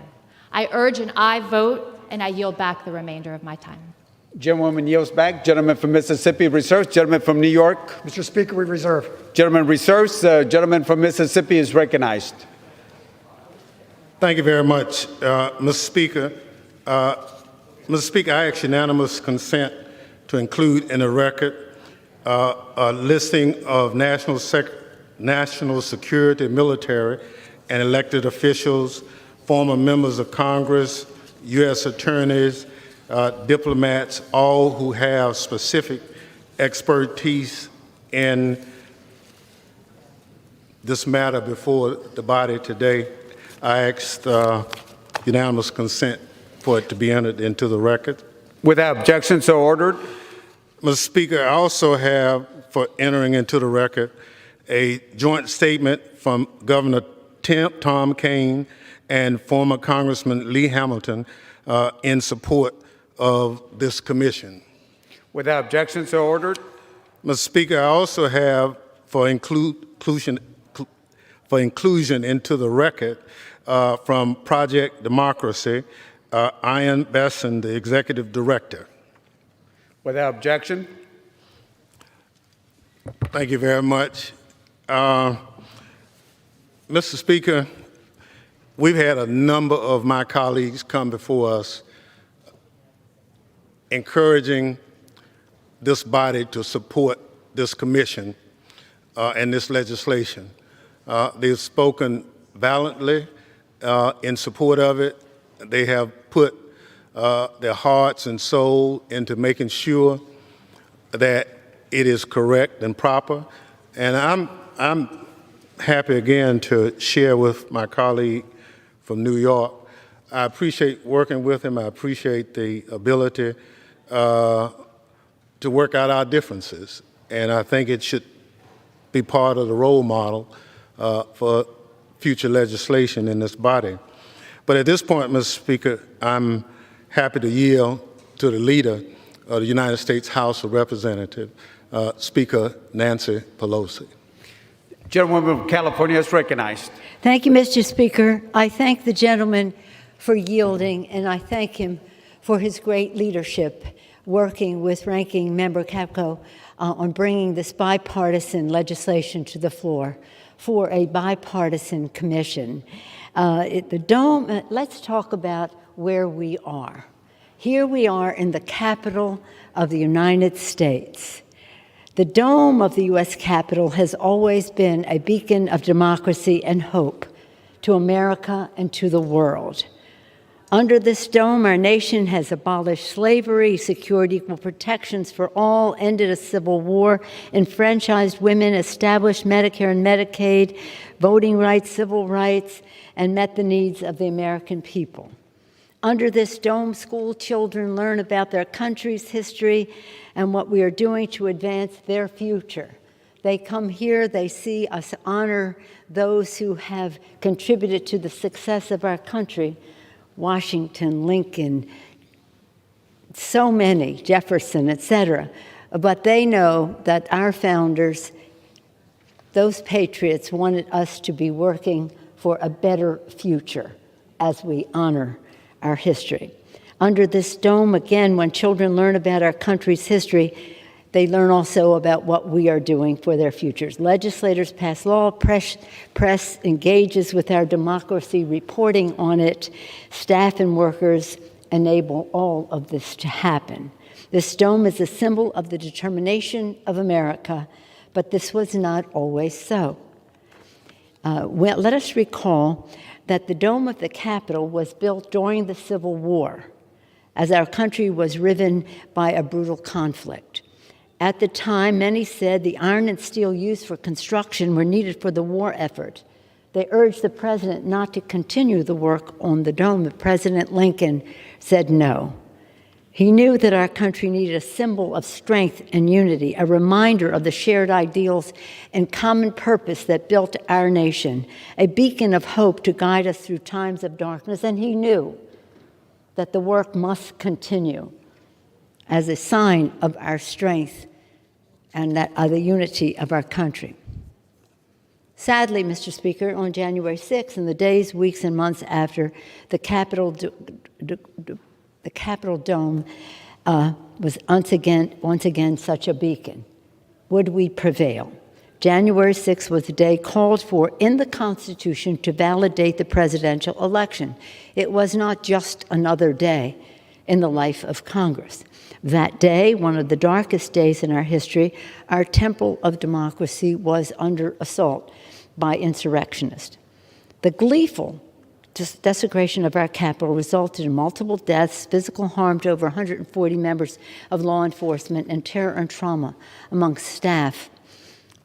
I urge an aye vote, and I yield back the remainder of my time. Gentlewoman yields back. Gentleman from Mississippi reserves. Gentleman from New York. Mr. Speaker, we reserve. Gentleman reserves. Gentleman from Mississippi is recognized. Thank you very much, Mr. Speaker. Mr. Speaker, I ask unanimous consent to include in the record a listing of national security, military, and elected officials, former members of Congress, U.S. attorneys, diplomats, all who have specific expertise in this matter before the body today. I asked unanimous consent for it to be entered into the record. Without objection, so ordered. Mr. Speaker, I also have for entering into the record a joint statement from Governor Tom Kean and former Congressman Lee Hamilton in support of this commission. Without objection, so ordered. Mr. Speaker, I also have for inclusion into the record from Project Democracy, Ian Besson, the Executive Director. Without objection. Thank you very much. Mr. Speaker, we've had a number of my colleagues come before us encouraging this body to support this commission and this legislation. They've spoken valiantly in support of it. They have put their hearts and soul into making sure that it is correct and proper. And I'm happy again to share with my colleague from New York. I appreciate working with him. I appreciate the ability to work out our differences. And I think it should be part of the role model for future legislation in this body. But at this point, Mr. Speaker, I'm happy to yield to the leader of the United States House of Representatives, Speaker Nancy Pelosi. Gentlewoman from California is recognized. Thank you, Mr. Speaker. I thank the gentleman for yielding, and I thank him for his great leadership working with Ranking Member Capco on bringing this bipartisan legislation to the floor for a bipartisan commission. Let's talk about where we are. Here we are in the capital of the United States. The dome of the U.S. Capitol has always been a beacon of democracy and hope to America and to the world. Under this dome, our nation has abolished slavery, secured equal protections for all, ended a civil war, enfranchised women, established Medicare and Medicaid, voting rights, civil rights, and met the needs of the American people. Under this dome, school children learn about their country's history and what we are doing to advance their future. They come here, they see us honor those who have contributed to the success of our country. Washington, Lincoln, so many, Jefferson, etc. But they know that our founders, those patriots, wanted us to be working for a better future as we honor our history. Under this dome, again, when children learn about our country's history, they learn also about what we are doing for their futures. Legislators pass law, press engages with our democracy, reporting on it. Staff and workers enable all of this to happen. This dome is a symbol of the determination of America, but this was not always so. Let us recall that the dome of the Capitol was built during the Civil War, as our country was riven by a brutal conflict. At the time, many said the iron and steel used for construction were needed for the war effort. They urged the president not to continue the work on the dome, but President Lincoln said no. He knew that our country needed a symbol of strength and unity, a reminder of the shared ideals and common purpose that built our nation, a beacon of hope to guide us through times of darkness. And he knew that the work must continue as a sign of our strength and that of the unity of our country. Sadly, Mr. Speaker, on January 6th, in the days, weeks, and months after, the Capitol dome was once again such a beacon. Would we prevail? January 6th was the day called for in the Constitution to validate the presidential election. It was not just another day in the life of Congress. That day, one of the darkest days in our history, our temple of democracy was under assault by insurrectionists. The gleeful desecration of our Capitol resulted in multiple deaths, physical harm to over 140 members of law enforcement, and terror and trauma amongst staff,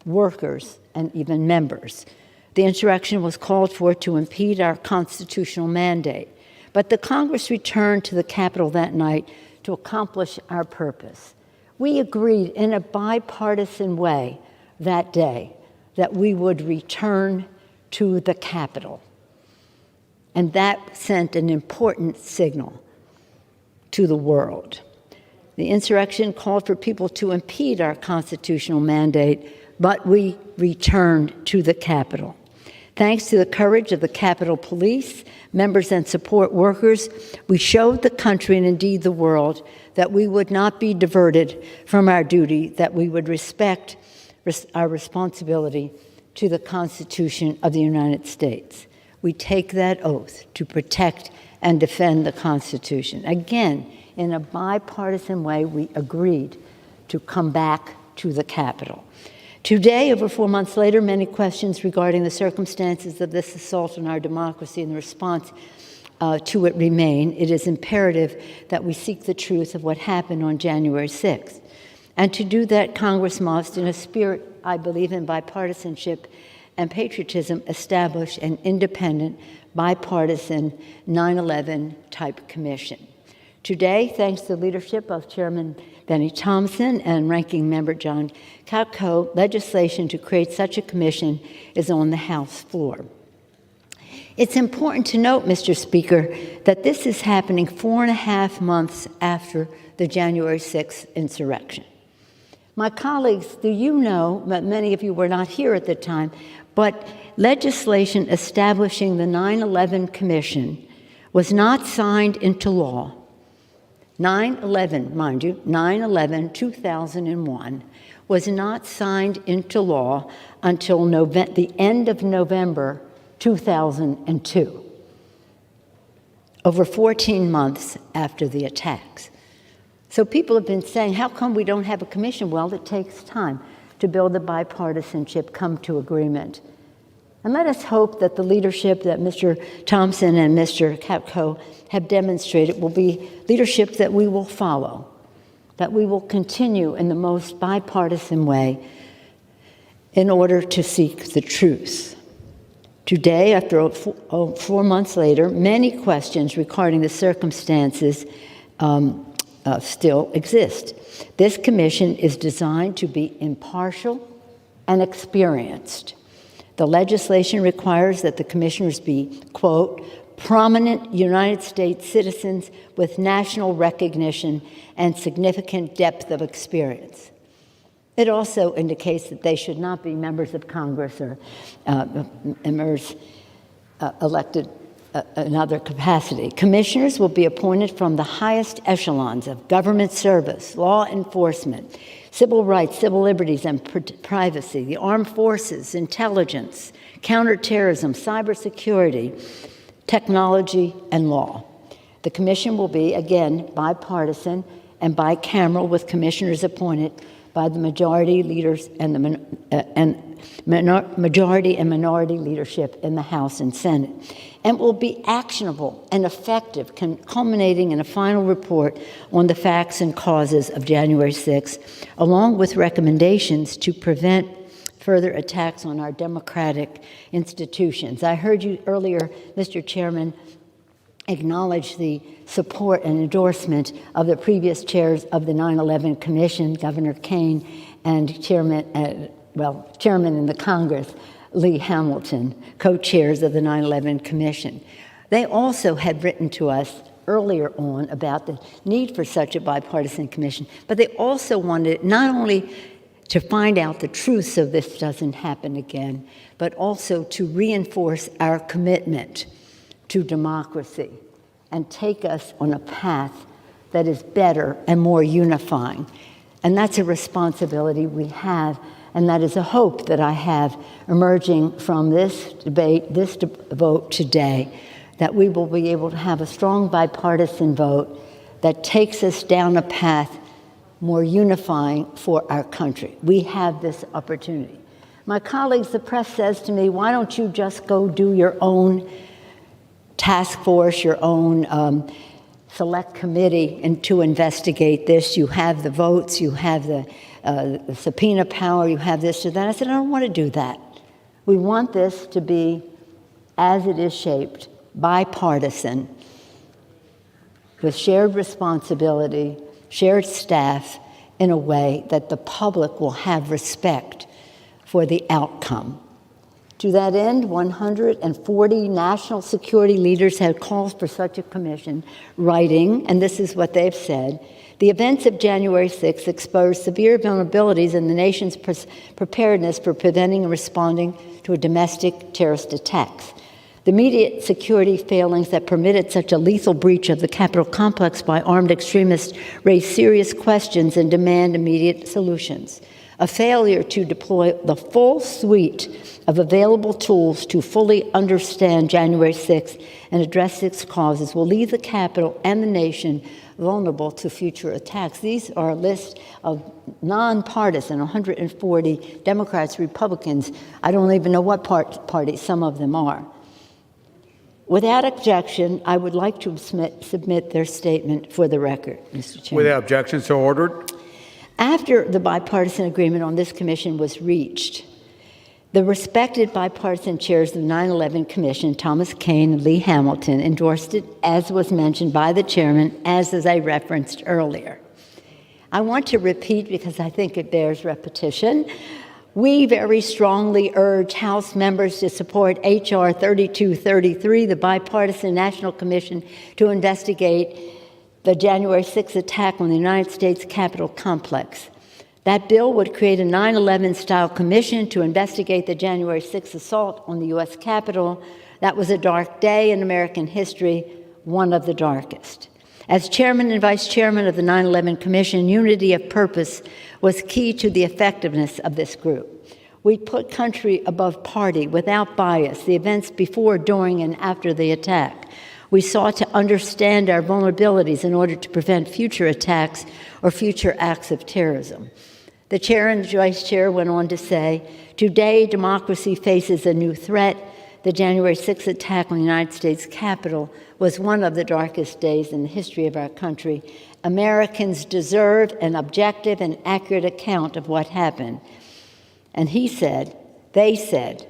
workers, and even members. The insurrection was called for to impede our constitutional mandate. But the Congress returned to the Capitol that night to accomplish our purpose. We agreed in a bipartisan way that day that we would return to the Capitol. And that sent an important signal to the world. The insurrection called for people to impede our constitutional mandate, but we returned to the Capitol. Thanks to the courage of the Capitol Police, members and support workers, we showed the country and indeed the world that we would not be diverted from our duty, that we would respect our responsibility to the Constitution of the United States. We take that oath to protect and defend the Constitution. Again, in a bipartisan way, we agreed to come back to the Capitol. Today, over 4 months later, many questions regarding the circumstances of this assault on our democracy and the response to it remain. It is imperative that we seek the truth of what happened on January 6th. And to do that, Congress must, in a spirit, I believe, in bipartisanship and patriotism, establish an independent, bipartisan 9/11 type commission. Today, thanks to the leadership of Chairman Benny Thompson and Ranking Member John Katko, legislation to create such a commission is on the House floor. It's important to note, Mr. Speaker, that this is happening 4.5 months after the January 6th insurrection. My colleagues, do you know, that many of you were not here at the time, but legislation establishing the 9/11 Commission was not signed into law. 9/11, mind you, 9/11/2001 was not signed into law until the end of November 2002, over 14 months after the attacks. So people have been saying, how come we don't have a commission? Well, it takes time to build the bipartisanship, come to agreement. And let us hope that the leadership that Mr. Thompson and Mr. Katko have demonstrated will be leadership that we will follow, that we will continue in the most bipartisan way in order to seek the truth. Today, after 4 months later, many questions regarding the circumstances still exist. This commission is designed to be impartial and experienced. The legislation requires that the commissioners be, quote, prominent United States citizens with national recognition and significant depth of experience. It also indicates that they should not be members of Congress or members elected in other capacity. Commissioners will be appointed from the highest echelons of government service, law enforcement, civil rights, civil liberties, and privacy, the armed forces, intelligence, counterterrorism, cybersecurity, technology, and law. The commission will be, again, bipartisan and bicameral, with commissioners appointed by the majority leaders and majority and minority leadership in the House and Senate, and will be actionable and effective, culminating in a final report on the facts and causes of January 6th, along with recommendations to prevent further attacks on our democratic institutions. I heard you earlier, Mr. Chairman, acknowledge the support and endorsement of the previous chairs of the 9/11 Commission, Governor Kane, and Chairman in the Congress, Lee Hamilton, co-chairs of the 9/11 Commission. They also had written to us earlier on about the need for such a bipartisan commission, but they also wanted not only to find out the truth so this doesn't happen again, but also to reinforce our commitment to democracy and take us on a path that is better and more unifying. And that's a responsibility we have, and that is a hope that I have emerging from this debate, this vote today, that we will be able to have a strong bipartisan vote that takes us down a path more unifying for our country. We have this opportunity. My colleagues, the press says to me, why don't you just go do your own task force, your own select committee and to investigate this? You have the votes, you have the subpoena power, you have this or that. I said, I don't want to do that. We want this to be, as it is shaped, bipartisan, with shared responsibility, shared staff, in a way that the public will have respect for the outcome. To that end, 140 national security leaders have called for such a commission, writing, and this is what they've said, the events of January 6th exposed severe vulnerabilities in the nation's preparedness for preventing and responding to a domestic terrorist attacks. The immediate security failings that permitted such a lethal breach of the Capitol complex by armed extremists raise serious questions and demand immediate solutions. A failure to deploy the full suite of available tools to fully understand January 6th and address its causes will leave the Capitol and the nation vulnerable to future attacks. These are a list of nonpartisan, 140 Democrats, Republicans. I don't even know what party some of them are. Without objection, I would like to submit their statement for the record, Mr. Chairman. Without objection, so ordered. After the bipartisan agreement on this commission was reached, the respected bipartisan chairs of the 9/11 Commission, Thomas Kean and Lee Hamilton, endorsed it, as was mentioned by the chairman, as I referenced earlier. I want to repeat, because I think it bears repetition, We very strongly urge House members to support H.R. 3233, the Bipartisan National Commission to investigate the January 6th attack on the United States Capitol complex. That bill would create a 9/11-style commission to investigate the January 6th assault on the U.S. Capitol. That was a dark day in American history, one of the darkest. As chairman and vice chairman of the 9/11 Commission, unity of purpose was key to the effectiveness of this group. We put country above party without bias, the events before, during, and after the attack. We sought to understand our vulnerabilities in order to prevent future attacks or future acts of terrorism. The chair and vice chair went on to say, today democracy faces a new threat. The January 6th attack on the United States Capitol was one of the darkest days in the history of our country. Americans deserve an objective and accurate account of what happened. And they said,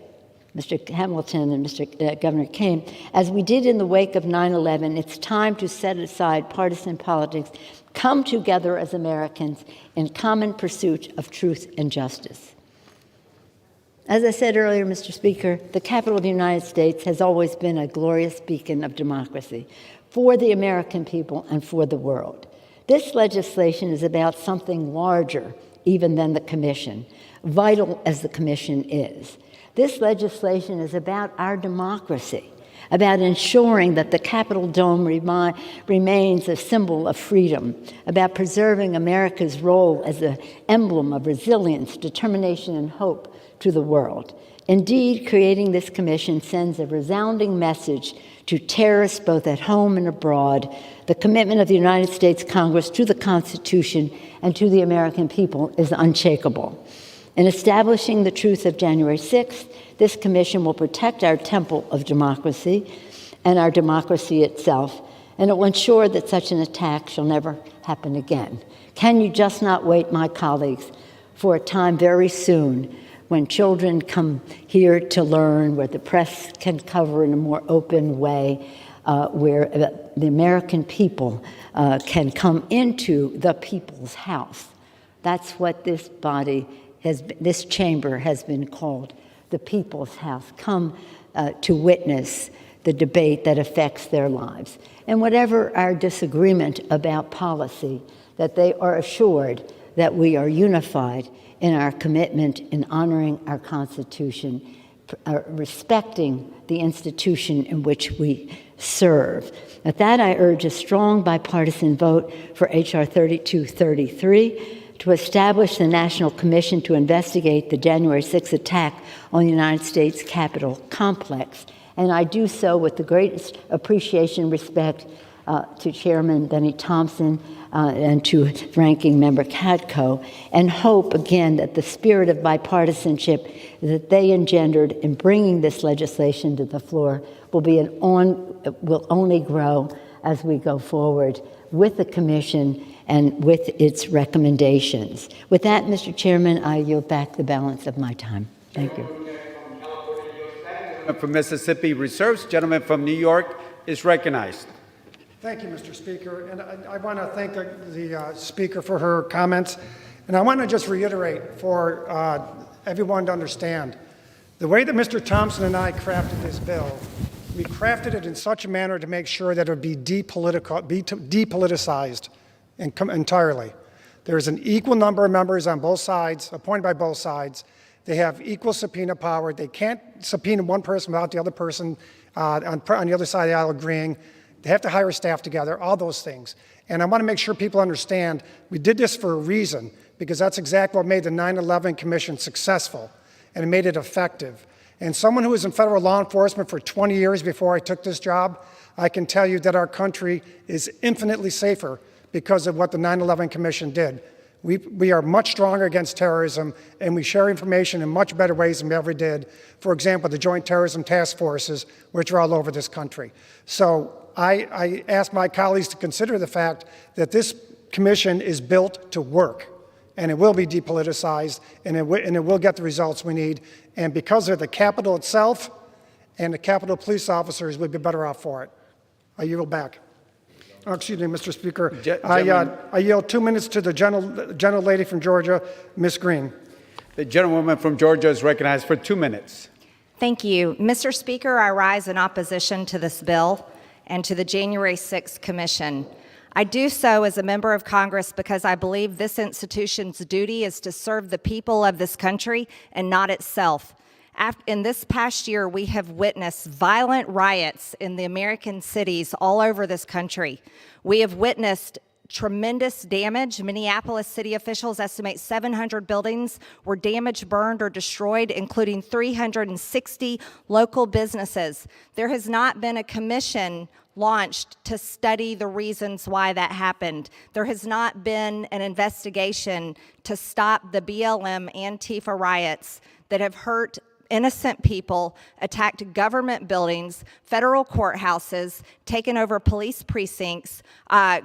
Mr. Hamilton and Mr. Governor Kane, as we did in the wake of 9/11, it's time to set aside partisan politics, come together as Americans in common pursuit of truth and justice. As I said earlier, Mr. Speaker, the Capitol of the United States has always been a glorious beacon of democracy for the American people and for the world. This legislation is about something larger even than the Commission, vital as the Commission is. This legislation is about our democracy, about ensuring that the Capitol Dome remains a symbol of freedom, about preserving America's role as an emblem of resilience, determination, and hope to the world. Indeed, creating this commission sends a resounding message to terrorists both at home and abroad. The commitment of the United States Congress to the Constitution and to the American people is unshakable. In establishing the truth of January 6th, this commission will protect our temple of democracy and our democracy itself, and it will ensure that such an attack shall never happen again. Can you just not wait, my colleagues, for a time very soon when children come here to learn, where the press can cover in a more open way, where the American people can come into the people's house. That's what this this chamber has been called, the people's house. Come to witness the debate that affects their lives. And whatever our disagreement about policy, that they are assured that we are unified in our commitment in honoring our Constitution, respecting the institution in which we serve. At that, I urge a strong bipartisan vote for H.R. 3233 to establish the National Commission to investigate the January 6th attack on the United States Capitol complex. And I do so with the greatest appreciation and respect to Chairman Benny Thompson and to Ranking Member Katko, and hope again that the spirit of bipartisanship that they engendered in bringing this legislation to the floor will only grow as we go forward with the Commission and with its recommendations. With that, Mr. Chairman, I yield back the balance of my time. Thank you. From Mississippi reserves. Gentleman from New York is recognized. Thank you, Mr. Speaker. And I want to thank the Speaker for her comments. And I want to just reiterate for everyone to understand, the way that Mr. Thompson and I crafted this bill, we crafted it in such a manner to make sure that it would be depoliticized entirely. There's an equal number of members on both sides, appointed by both sides. They have equal subpoena power. They can't subpoena one person without the other person on the other side of the aisle agreeing. They have to hire staff together, all those things. And I want to make sure people understand we did this for a reason, because that's exactly what made the 9/11 Commission successful, and it made it effective. And someone who was in federal law enforcement for 20 years before I took this job, I can tell you that our country is infinitely safer because of what the 9/11 Commission did. We are much stronger against terrorism, and we share information in much better ways than we ever did. For example, the Joint Terrorism Task Forces, which are all over this country. So I ask my colleagues to consider the fact that this commission is built to work, and it will be depoliticized, and it will get the results we need. And because of the Capitol itself and the Capitol police officers, we'd be better off for it. I yield back. Oh, excuse me, Mr. Speaker. I yield 2 minutes to the gentle lady from Georgia, Ms. Green. The gentlewoman from Georgia is recognized for 2 minutes. Thank you. Mr. Speaker, I rise in opposition to this bill and to the January 6th Commission. I do so as a member of Congress because I believe this institution's duty is to serve the people of this country and not itself. In this past year, we have witnessed violent riots in the American cities all over this country. We have witnessed tremendous damage. Minneapolis city officials estimate 700 buildings were damaged, burned, or destroyed, including 360 local businesses. There has not been a commission launched to study the reasons why that happened. There has not been an investigation to stop the BLM Antifa riots that have hurt innocent people, attacked government buildings, federal courthouses, taken over police precincts,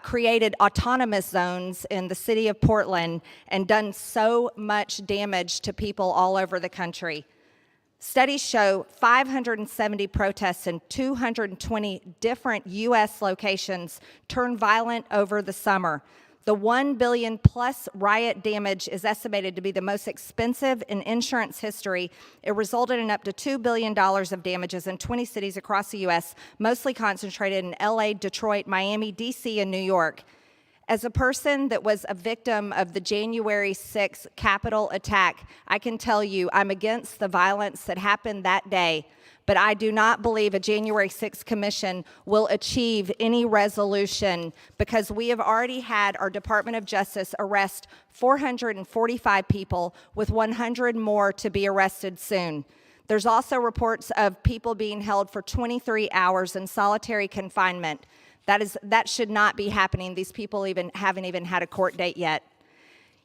created autonomous zones in the city of Portland, and done so much damage to people all over the country. Studies show 570 protests in 220 different U.S. locations turned violent over the summer. The $1 billion plus riot damage is estimated to be the most expensive in insurance history. It resulted in up to $2 billion of damages in 20 cities across the U.S., mostly concentrated in L.A., Detroit, Miami, D.C., and New York. As a person that was a victim of the January 6th Capitol attack, I can tell you I'm against the violence that happened that day. But I do not believe a January 6th commission will achieve any resolution because we have already had our Department of Justice arrest 445 people, with 100 more to be arrested soon. There's also reports of people being held for 23 hours in solitary confinement. That should not be happening. These people haven't even had a court date yet.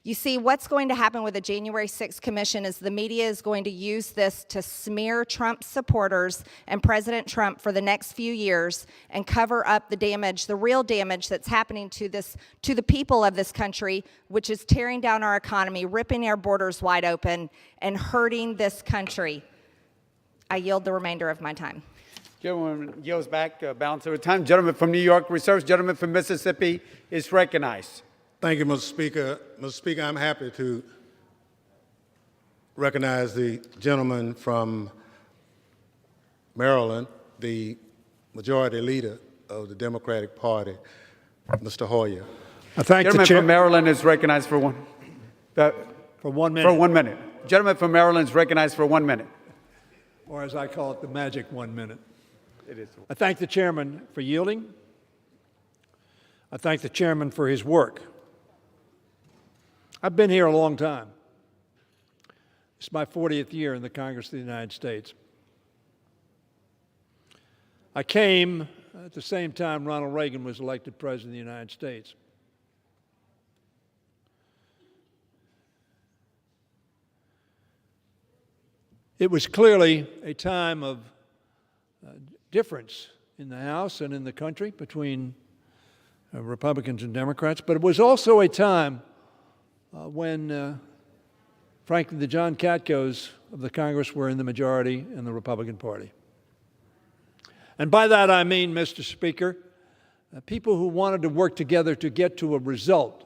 You see, what's going to happen with the January 6th Commission is the media is going to use this to smear Trump supporters and President Trump for the next few years and cover up the damage, the real damage that's happening to the people of this country, which is tearing down our economy, ripping our borders wide open, and hurting this country. I yield the remainder of my time. Gentleman yields back, balance of time. Gentleman from New York reserves. Gentleman from Mississippi is recognized. Thank you, Mr. Speaker. Mr. Speaker, I'm happy to recognize the gentleman from Maryland, the majority leader of the Democratic Party, Mr. Hoyer. I thank the gentleman from Maryland is recognized for 1 minute. For 1 minute. For 1 minute. Gentleman from Maryland is recognized for 1 minute. Or as I call it, the magic 1 minute. It is. I thank the chairman for yielding. I thank the chairman for his work. I've been here a long time. It's my 40th year in the Congress of the United States. I came at the same time Ronald Reagan was elected President of the United States. It was clearly a time of difference in the House and in the country between Republicans and Democrats, but it was also a time when, frankly, the John Katkos of the Congress were in the majority in the Republican Party. And by that I mean, Mr. Speaker, people who wanted to work together to get to a result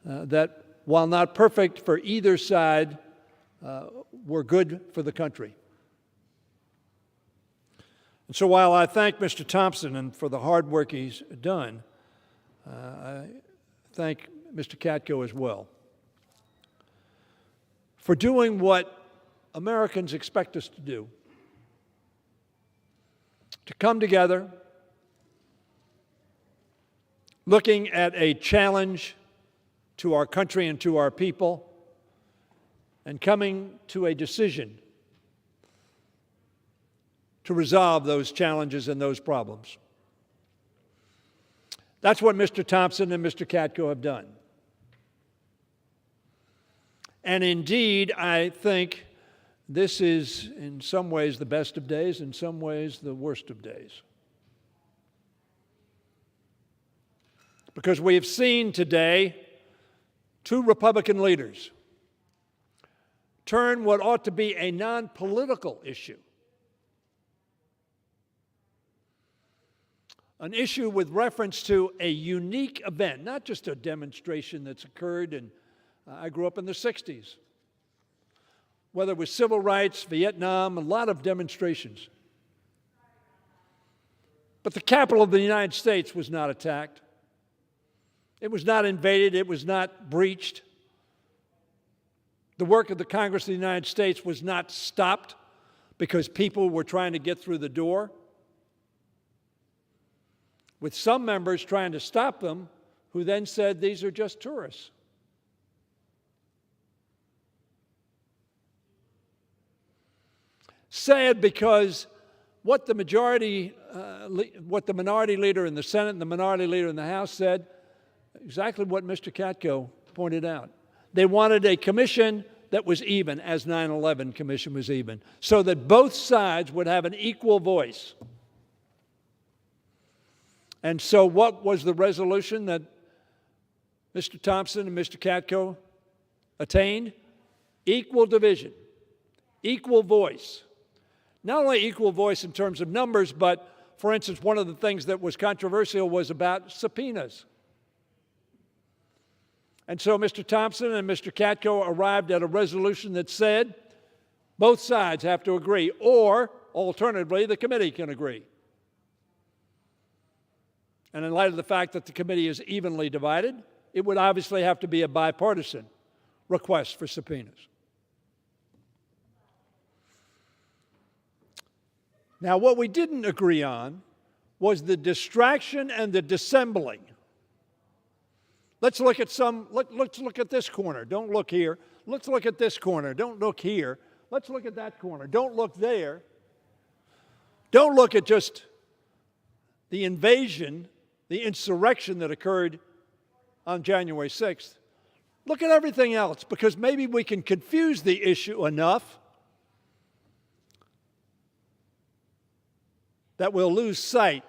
that, while not perfect for either side, were good for the country. And so while I thank Mr. Thompson and for the hard work he's done, I thank Mr. Katko as well for doing what Americans expect us to do, to come together, looking at a challenge to our country and to our people, and coming to a decision to resolve those challenges and those problems. That's what Mr. Thompson and Mr. Katko have done. And indeed, I think this is in some ways the best of days, in some ways the worst of days. Because we have seen today two Republican leaders turn what ought to be a non-political issue, an issue with reference to a unique event, not just a demonstration that's occurred, and I grew up in the 60s. whether it was civil rights, Vietnam, a lot of demonstrations. But the Capitol of the United States was not attacked. It was not invaded. It was not breached. The work of the Congress of the United States was not stopped because people were trying to get through the door, with some members trying to stop them, who then said these are just tourists. Sad, because what the minority leader in the Senate and the minority leader in the House said, exactly what Mr. Katko pointed out. They wanted a commission that was even, as 9/11 Commission was even, so that both sides would have an equal voice. And so what was the resolution that Mr. Thompson and Mr. Katko attained? Equal division, equal voice. Not only equal voice in terms of numbers, but, for instance, one of the things that was controversial was about subpoenas. And so Mr. Thompson and Mr. Katko arrived at a resolution that said both sides have to agree, or alternatively, the committee can agree. And in light of the fact that the committee is evenly divided, it would obviously have to be a bipartisan request for subpoenas. Now, what we didn't agree on was the distraction and the dissembling. Let's look at let's look at this corner. Don't look here. Let's look at this corner. Don't look here. Let's look at that corner. Don't look there. Don't look at just the invasion, the insurrection that occurred on January 6th. Look at everything else, because maybe we can confuse the issue enough that we'll lose sight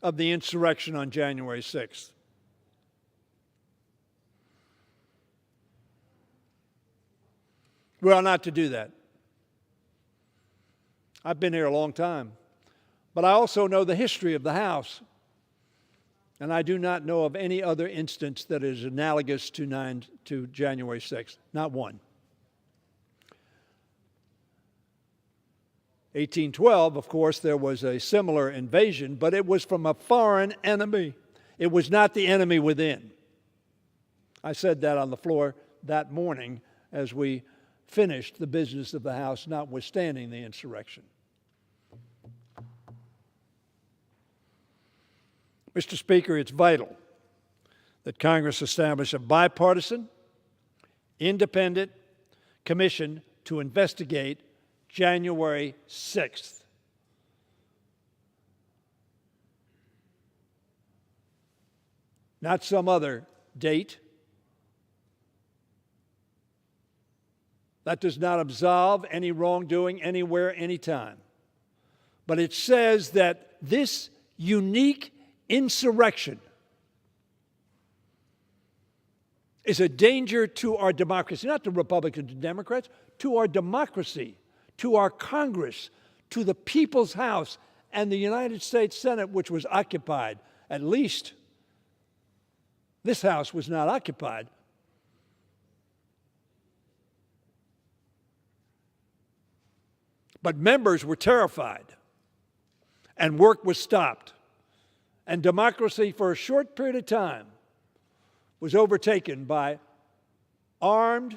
of the insurrection on January 6th. We are not to do that. I've been here a long time, but I also know the history of the House, and I do not know of any other instance that is analogous to January 6th, not one. 1812, of course, there was a similar invasion, but it was from a foreign enemy. It was not the enemy within. I said that on the floor that morning as we finished the business of the House, notwithstanding the insurrection. Mr. Speaker, it's vital that Congress establish a bipartisan, independent commission to investigate January 6th. Not some other date. That does not absolve any wrongdoing anywhere, anytime. But it says that this unique insurrection is a danger to our democracy, not to Republicans and Democrats, to our democracy, to our Congress, to the People's House and the United States Senate, which was occupied. At least this House was not occupied. But members were terrified, and work was stopped, and democracy for a short period of time was overtaken by armed,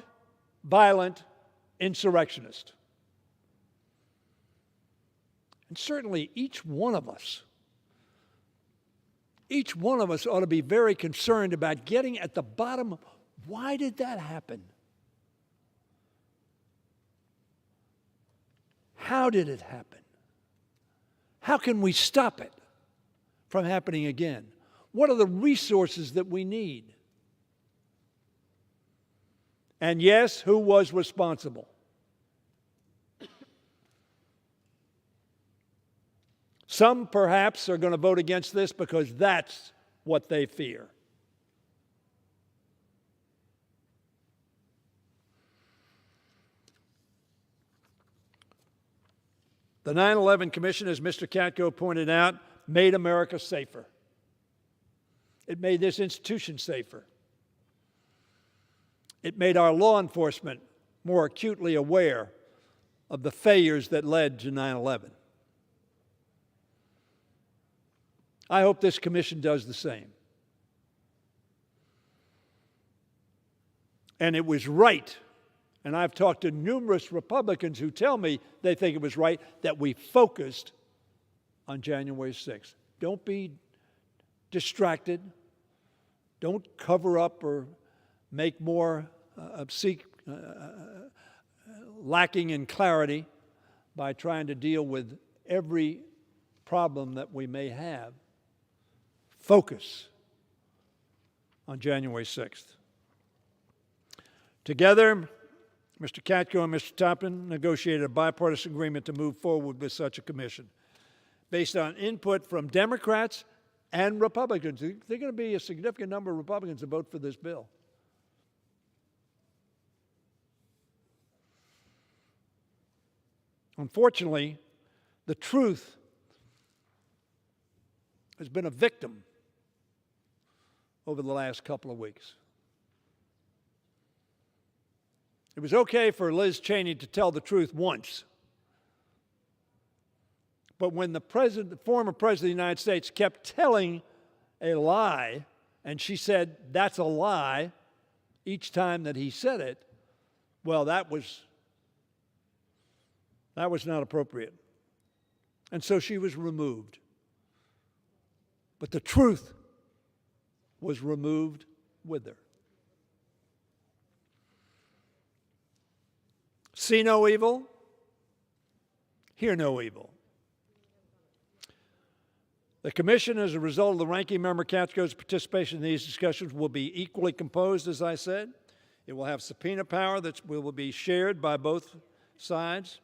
violent insurrectionists. And certainly each one of us ought to be very concerned about getting at the bottom of why did that happen? How did it happen? How can we stop it from happening again? What are the resources that we need? And yes, who was responsible? Some perhaps are going to vote against this because that's what they fear. The 9/11 Commission, as Mr. Katko pointed out, made America safer. It made this institution safer. It made our law enforcement more acutely aware of the failures that led to 9/11. I hope this commission does the same. And it was right, and I've talked to numerous Republicans who tell me they think it was right that we focused on January 6th. Don't be distracted. Don't cover up or make more lacking in clarity by trying to deal with every problem that we may have. Focus on January 6th. Together, Mr. Katko and Mr. Toppin negotiated a bipartisan agreement to move forward with such a commission based on input from Democrats and Republicans. There's going to be a significant number of Republicans to vote for this bill. Unfortunately, the truth has been a victim over the last couple of weeks. It was okay for Liz Cheney to tell the truth once. But when the former president of the United States kept telling a lie, and she said, "That's a lie," each time that he said it, well, that was not appropriate. And so she was removed. But the truth was removed with her. See no evil, hear no evil. The commission, as a result of the ranking member Katko's participation in these discussions, will be equally composed, as I said. It will have subpoena power that will be shared by both sides.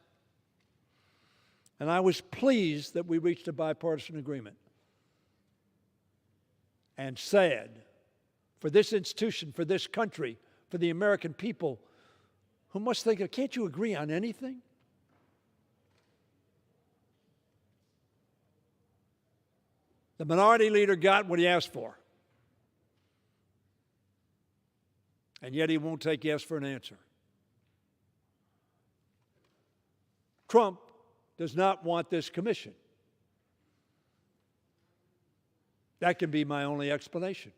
And I was pleased that we reached a bipartisan agreement. And sad for this institution, for this country, for the American people, who must think, can't you agree on anything? The minority leader got what he asked for. And yet he won't take yes for an answer. Trump does not want this commission. That can be my only explanation.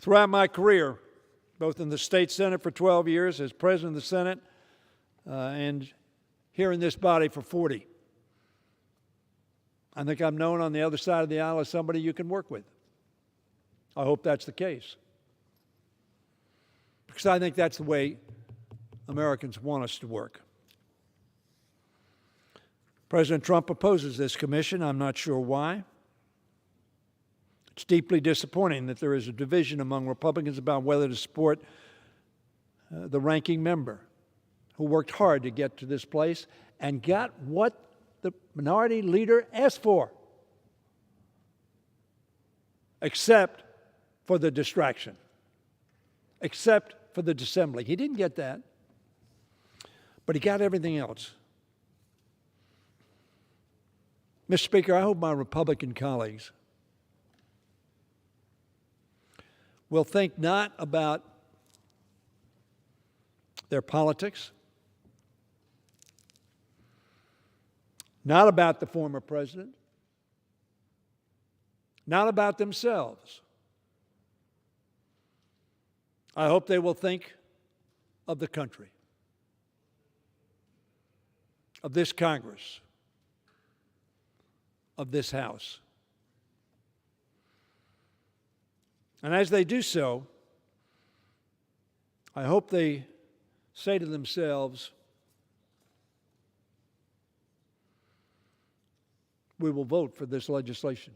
Throughout my career, both in the state Senate for 12 years, as president of the Senate, and here in this body for 40, I think I'm known on the other side of the aisle as somebody you can work with. I hope that's the case. Because I think that's the way Americans want us to work. President Trump opposes this commission. I'm not sure why. It's deeply disappointing that there is a division among Republicans about whether to support the ranking member who worked hard to get to this place and got what the minority leader asked for, except for the distraction, except for the dissembling. He didn't get that, but he got everything else. Mr. Speaker, I hope my Republican colleagues will think not about their politics, not about the former president, not about themselves. I hope they will think of the country, of this Congress, of this House. And as they do so, I hope they say to themselves, we will vote for this legislation.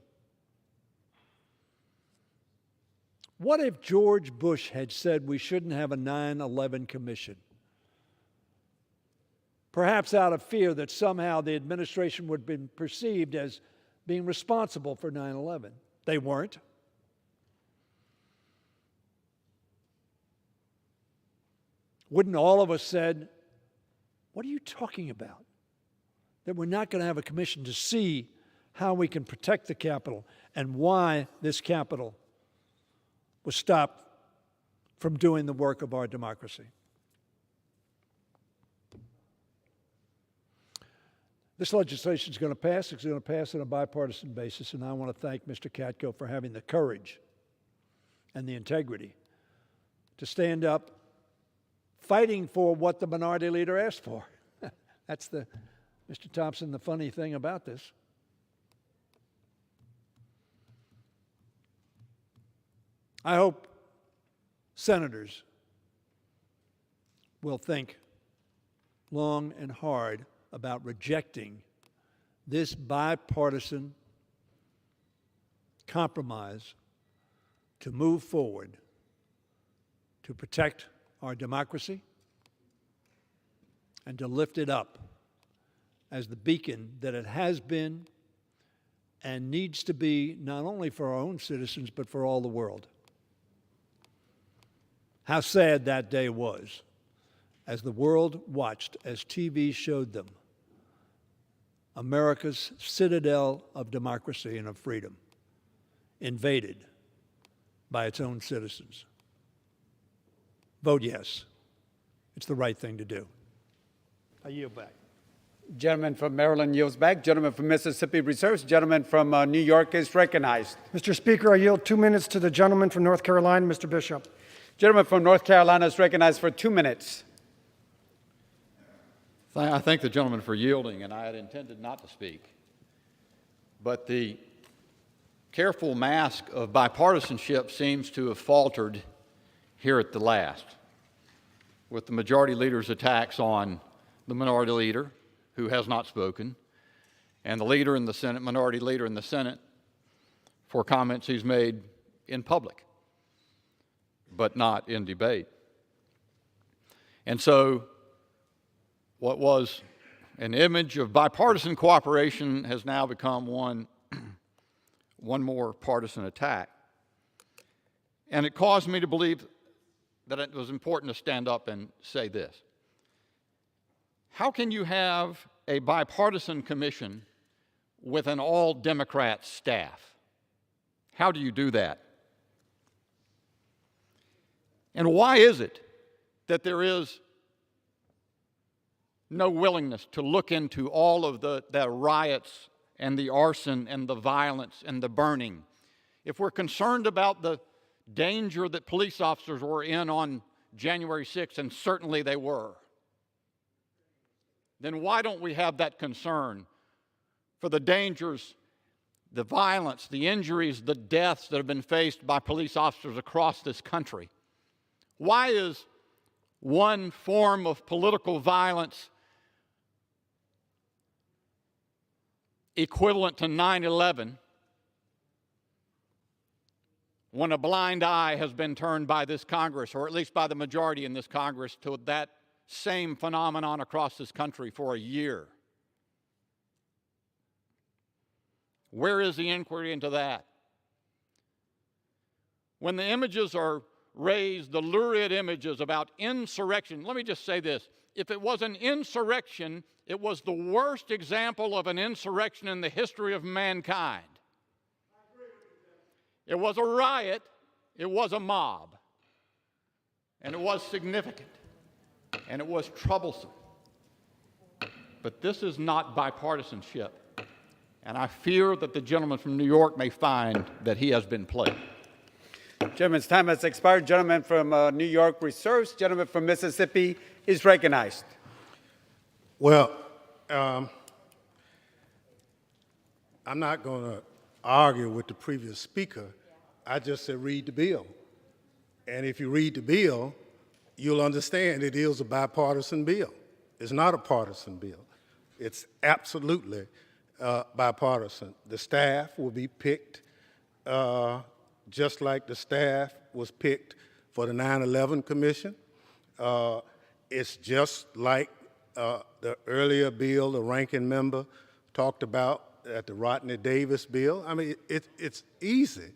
What if George Bush had said we shouldn't have a 9/11 commission? Perhaps out of fear that somehow the administration would have been perceived as being responsible for 9/11. They weren't. Wouldn't all of us said, what are you talking about? That we're not going to have a commission to see how we can protect the Capitol and why this Capitol was stopped from doing the work of our democracy. This legislation is going to pass. It's going to pass on a bipartisan basis, and I want to thank Mr. Katko for having the courage and the integrity to stand up fighting for what the minority leader asked for. That's Mr. Thompson, the funny thing about this. I hope senators will think long and hard about rejecting this bipartisan compromise to move forward to protect our democracy and to lift it up as the beacon that it has been and needs to be, not only for our own citizens, but for all the world. How sad that day was as the world watched, as TV showed them, America's citadel of democracy and of freedom invaded by its own citizens. Vote yes. It's the right thing to do. I yield back. Gentleman from Maryland yields back. Gentleman from Mississippi reserves. Gentleman from New York is recognized. Mr. Speaker, I yield 2 minutes to the gentleman from North Carolina, Mr. Bishop. Gentleman from North Carolina is recognized for 2 minutes. I thank the gentleman for yielding, and I had intended not to speak. But the careful mask of bipartisanship seems to have faltered here at the last, with the majority leader's attacks on the minority leader, who has not spoken, and the leader in the Senate, minority leader in the Senate, for comments he's made in public, but not in debate. And so what was an image of bipartisan cooperation has now become one more partisan attack. And it caused me to believe that it was important to stand up and say this. How can you have a bipartisan commission with an all-Democrat staff? How do you do that? And why is it that there is no willingness to look into all of the riots and the arson and the violence and the burning? If we're concerned about the danger that police officers were in on January 6th, and certainly they were, then why don't we have that concern for the dangers, the violence, the injuries, the deaths that have been faced by police officers across this country? Why is one form of political violence equivalent to 9/11 when a blind eye has been turned by this Congress, or at least by the majority in this Congress, to that same phenomenon across this country for a year? Where is the inquiry into that? When the images are raised, the lurid images about insurrection, let me just say this. If it was an insurrection, it was the worst example of an insurrection in the history of mankind. It was a riot, it was a mob, and it was significant, and it was troublesome. But this is not bipartisanship, and I fear that the gentleman from New York may find that he has been played. Gentleman's time has expired. Gentleman from New York reserves. Gentleman from Mississippi is recognized. Well, I'm not going to argue with the previous speaker. I just said read the bill. And if you read the bill, you'll understand it is a bipartisan bill. It's not a partisan bill. It's absolutely bipartisan. The staff will be picked just like the staff was picked for the 9/11 Commission. It's just like the earlier bill the ranking member talked about at the Rodney Davis bill. I mean, it's easy.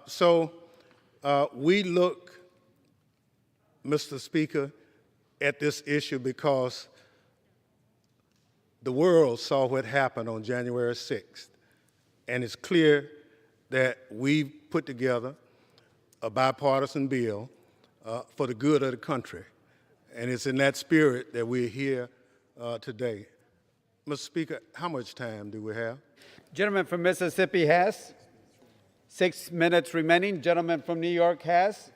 So we look, Mr. Speaker, at this issue because the world saw what happened on January 6th. and it's clear that we've put together a bipartisan bill for the good of the country. And it's in that spirit that we're here today. Mr. Speaker, how much time do we have? Gentleman from Mississippi has 6 minutes remaining. Gentleman from New York has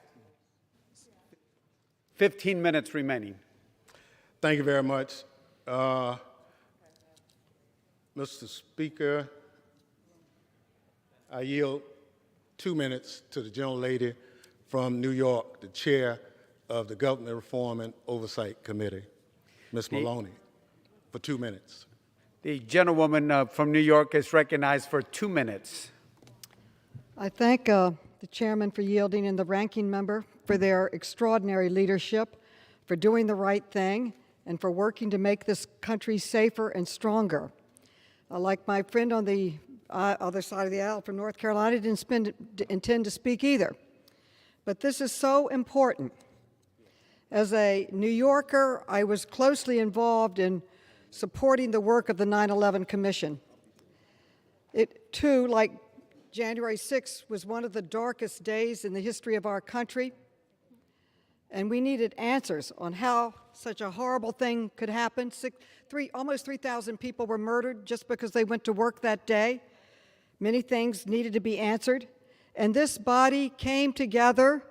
15 minutes remaining. Thank you very much. Mr. Speaker, I yield 2 minutes to the gentlelady from New York, the chair of the Government Reform and Oversight Committee, Ms. Maloney, for 2 minutes. The gentlewoman from New York is recognized for 2 minutes. I thank the chairman for yielding and the ranking member for their extraordinary leadership, for doing the right thing, and for working to make this country safer and stronger. Like my friend on the other side of the aisle from North Carolina, didn't intend to speak either. But this is so important. As a New Yorker, I was closely involved in supporting the work of the 9/11 Commission. It, too, like January 6th, was one of the darkest days in the history of our country, and we needed answers on how such a horrible thing could happen. Almost 3,000 people were murdered just because they went to work that day. Many things needed to be answered, and this body came together.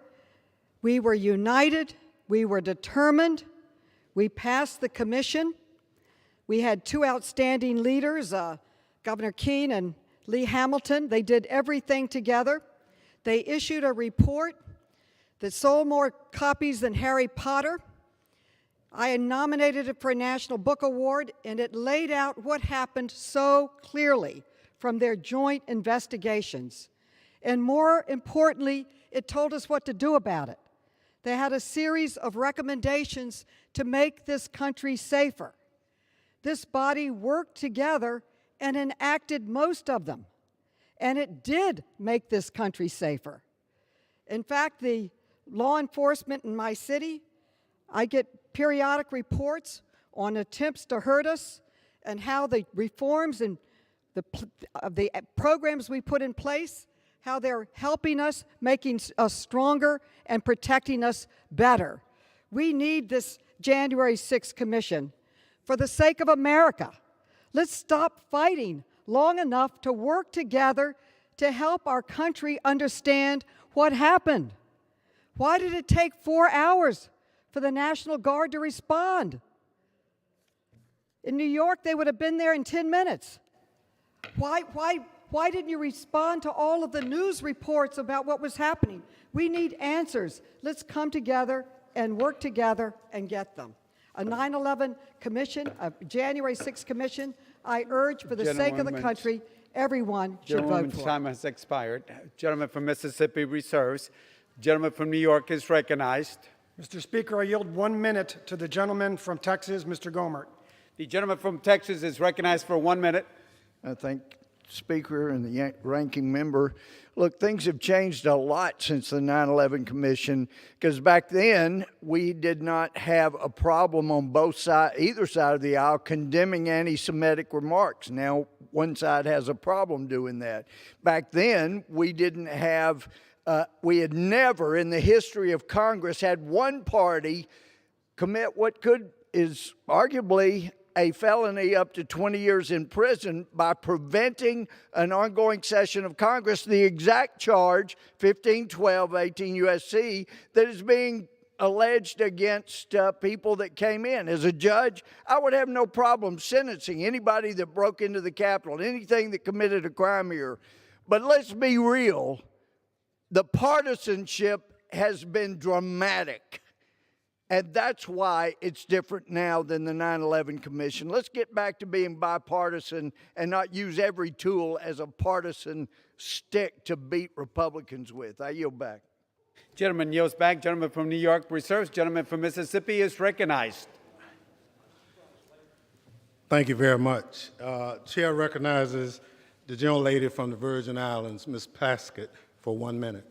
We were united. We were determined. We passed the commission. We had two outstanding leaders, Governor Keene and Lee Hamilton. They did everything together. They issued a report that sold more copies than Harry Potter. I had nominated it for a National Book Award, and it laid out what happened so clearly from their joint investigations. And more importantly, it told us what to do about it. They had a series of recommendations to make this country safer. This body worked together and enacted most of them, and it did make this country safer. In fact, the law enforcement in my city, I get periodic reports on attempts to hurt us and how the reforms and the programs we put in place, how they're helping us, making us stronger and protecting us better. We need this January 6th commission for the sake of America. Let's stop fighting long enough to work together to help our country understand what happened. Why did it take 4 hours for the National Guard to respond? In New York, they would have been there in 10 minutes. Why didn't you respond to all of the news reports about what was happening? We need answers. Let's come together and work together and get them. A 9/11 commission, a January 6th commission, I urge for the sake of the country, everyone should vote for it. Time has expired. Gentleman from Mississippi reserves. Gentleman from New York is recognized. Mr. Speaker, I yield 1 minute to the gentleman from Texas, Mr. Gomert. The gentleman from Texas is recognized for 1 minute. I thank Speaker and the ranking member. Look, things have changed a lot since the 9/11 Commission, because back then we did not have a problem on either side of the aisle condemning anti-Semitic remarks. Now one side has a problem doing that. Back then we didn't have, we had never in the history of Congress had one party commit what is arguably a felony up to 20 years in prison by preventing an ongoing session of Congress, the exact charge, 1512, 18 U.S.C., that is being alleged against people that came in. As a judge, I would have no problem sentencing anybody that broke into the Capitol, anything that committed a crime here. But let's be real, the partisanship has been dramatic. And that's why it's different now than the 9/11 Commission. Let's get back to being bipartisan and not use every tool as a partisan stick to beat Republicans with. I yield back. Gentleman yields back. Gentleman from New York reserves. Gentleman from Mississippi is recognized. Thank you very much. Chair recognizes the gentlelady from the Virgin Islands, Ms. Plaskett, for 1 minute.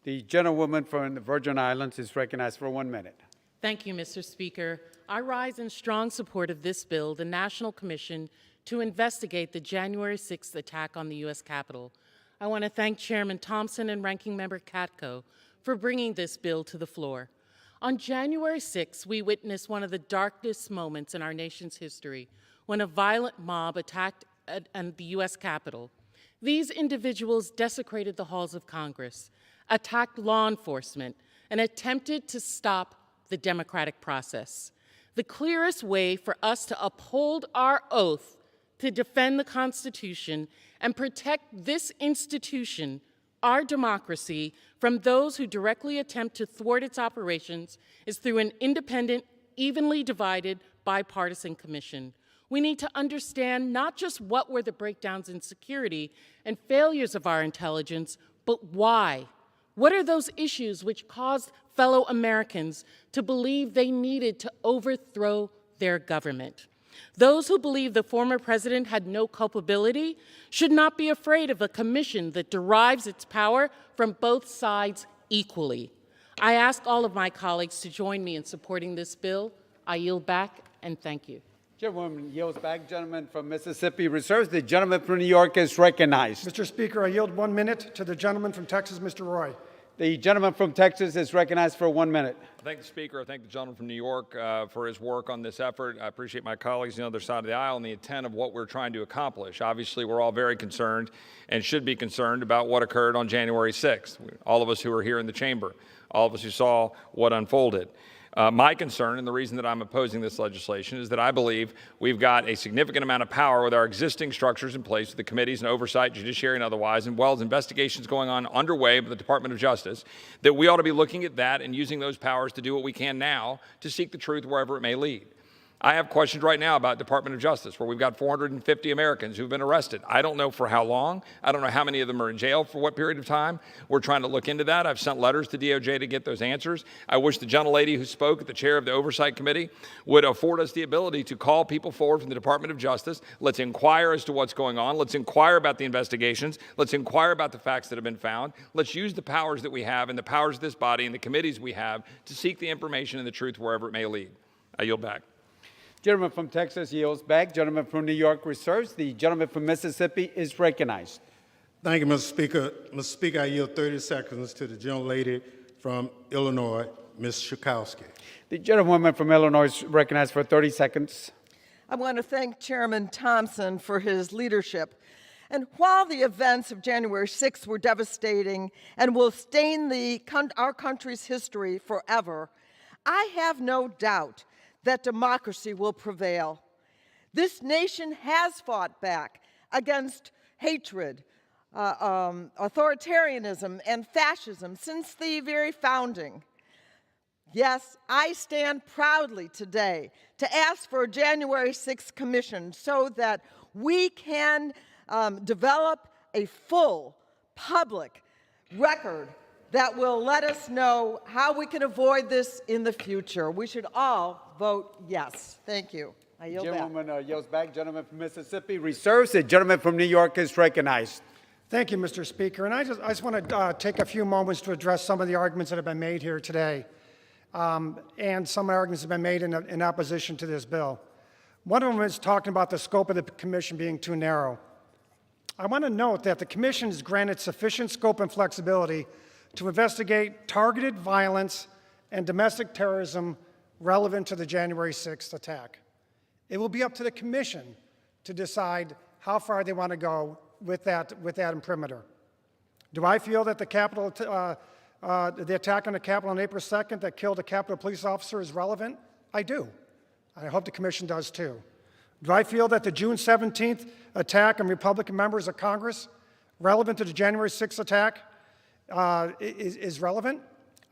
The gentlewoman from the Virgin Islands is recognized for 1 minute. Thank you, Mr. Speaker. I rise in strong support of this bill, the National Commission to investigate the January 6th attack on the U.S. Capitol. I want to thank Chairman Thompson and Ranking Member Katko for bringing this bill to the floor. On January 6th, we witnessed one of the darkest moments in our nation's history when a violent mob attacked the U.S. Capitol. These individuals desecrated the halls of Congress, attacked law enforcement, and attempted to stop the democratic process. The clearest way for us to uphold our oath to defend the Constitution and protect this institution, our democracy, from those who directly attempt to thwart its operations is through an independent, evenly divided, bipartisan commission. We need to understand not just what were the breakdowns in security and failures of our intelligence, but why. What are those issues which caused fellow Americans to believe they needed to overthrow their government? Those who believe the former president had no culpability should not be afraid of a commission that derives its power from both sides equally. I ask all of my colleagues to join me in supporting this bill. I yield back and thank you. Chairwoman yields back. Gentleman from Mississippi reserves. The gentleman from New York is recognized. Mr. Speaker, I yield 1 minute to the gentleman from Texas, Mr. Roy. The gentleman from Texas is recognized for 1 minute. I thank the Speaker. I thank the gentleman from New York for his work on this effort. I appreciate my colleagues on the other side of the aisle and the intent of what we're trying to accomplish. Obviously, we're all very concerned and should be concerned about what occurred on January 6th. All of us who are here in the chamber, all of us who saw what unfolded. My concern, and the reason that I'm opposing this legislation, is that I believe we've got a significant amount of power with our existing structures in place, with the committees and oversight, judiciary and otherwise, and well as investigations going on underway by the Department of Justice, that we ought to be looking at that and using those powers to do what we can now to seek the truth wherever it may lead. I have questions right now about Department of Justice, where we've got 450 Americans who've been arrested. I don't know for how long. I don't know how many of them are in jail for what period of time. We're trying to look into that. I've sent letters to DOJ to get those answers. I wish the gentlelady who spoke, the chair of the Oversight Committee, would afford us the ability to call people forward from the Department of Justice. Let's inquire as to what's going on. Let's inquire about the investigations. Let's inquire about the facts that have been found. Let's use the powers that we have and the powers of this body and the committees we have to seek the information and the truth wherever it may lead. I yield back. Gentleman from Texas yields back. Gentleman from New York reserves. The gentleman from Mississippi is recognized. Thank you, Mr. Speaker. Mr. Speaker, I yield 30 seconds to the gentlelady from Illinois, Ms. Schakowsky. The gentlewoman from Illinois is recognized for 30 seconds. I want to thank Chairman Thompson for his leadership. And while the events of January 6th were devastating and will stain our country's history forever, I have no doubt that democracy will prevail. This nation has fought back against hatred, authoritarianism, and fascism since the very founding. Yes, I stand proudly today to ask for a January 6th commission so that we can develop a full public record that will let us know how we can avoid this in the future. We should all vote yes. Thank you. I yield back. Gentleman yields back. Gentleman from Mississippi reserves. The gentleman from New York is recognized. Thank you, Mr. Speaker. And I just want to take a few moments to address some of the arguments that have been made here today. And some arguments have been made in opposition to this bill. One of them is talking about the scope of the commission being too narrow. I want to note that the commission is granted sufficient scope and flexibility to investigate targeted violence and domestic terrorism relevant to the January 6th attack. It will be up to the commission to decide how far they want to go with that imprimatur. Do I feel that the attack on the Capitol on April 2nd that killed a Capitol police officer is relevant? I do. I hope the commission does too. Do I feel that the June 17th attack on Republican members of Congress relevant to the January 6th attack is relevant?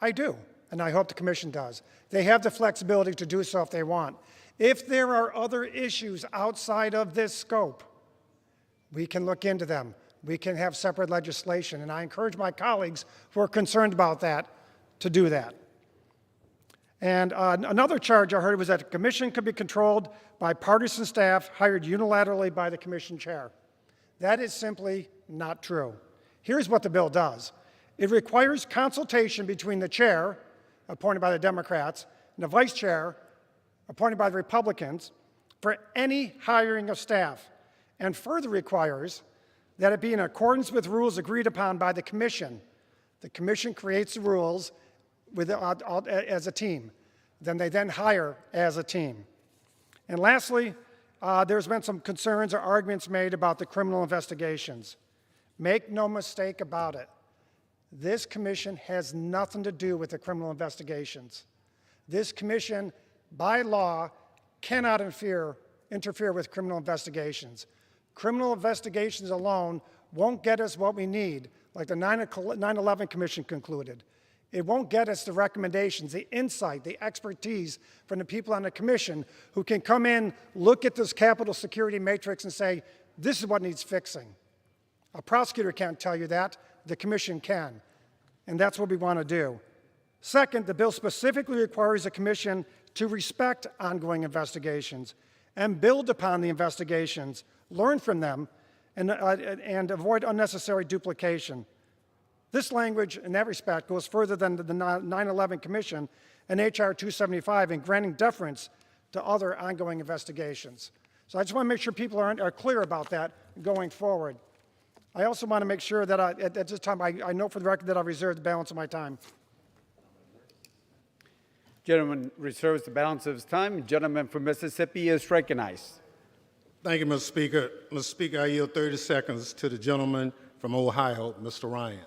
I do, and I hope the commission does. They have the flexibility to do so if they want. If there are other issues outside of this scope, we can look into them. We can have separate legislation, and I encourage my colleagues who are concerned about that to do that. And another charge I heard was that the commission could be controlled by partisan staff hired unilaterally by the commission chair. That is simply not true. Here's what the bill does. It requires consultation between the chair, appointed by the Democrats, and the vice chair, appointed by the Republicans, for any hiring of staff and further requires that it be in accordance with rules agreed upon by the Commission. The Commission creates the rules as a team. Then they hire as a team. And lastly, there's been some concerns or arguments made about the criminal investigations. Make no mistake about it. This commission has nothing to do with the criminal investigations. This commission, by law, cannot interfere with criminal investigations. Criminal investigations alone won't get us what we need, like the 9/11 Commission concluded. It won't get us the recommendations, the insight, the expertise from the people on the commission who can come in, look at this Capitol security matrix and say, this is what needs fixing. A prosecutor can't tell you that. The commission can. And that's what we want to do. Second, the bill specifically requires the commission to respect ongoing investigations and build upon the investigations, learn from them, and avoid unnecessary duplication. This language, in that respect, goes further than the 9/11 Commission and H.R. 275 in granting deference to other ongoing investigations. So I just want to make sure people are clear about that going forward. I also want to make sure that at this time, I know for the record that I've reserved the balance of my time. Gentleman reserves the balance of his time. Gentleman from Mississippi is recognized. Thank you, Mr. Speaker. Mr. Speaker, I yield 30 seconds to the gentleman from Ohio, Mr. Ryan.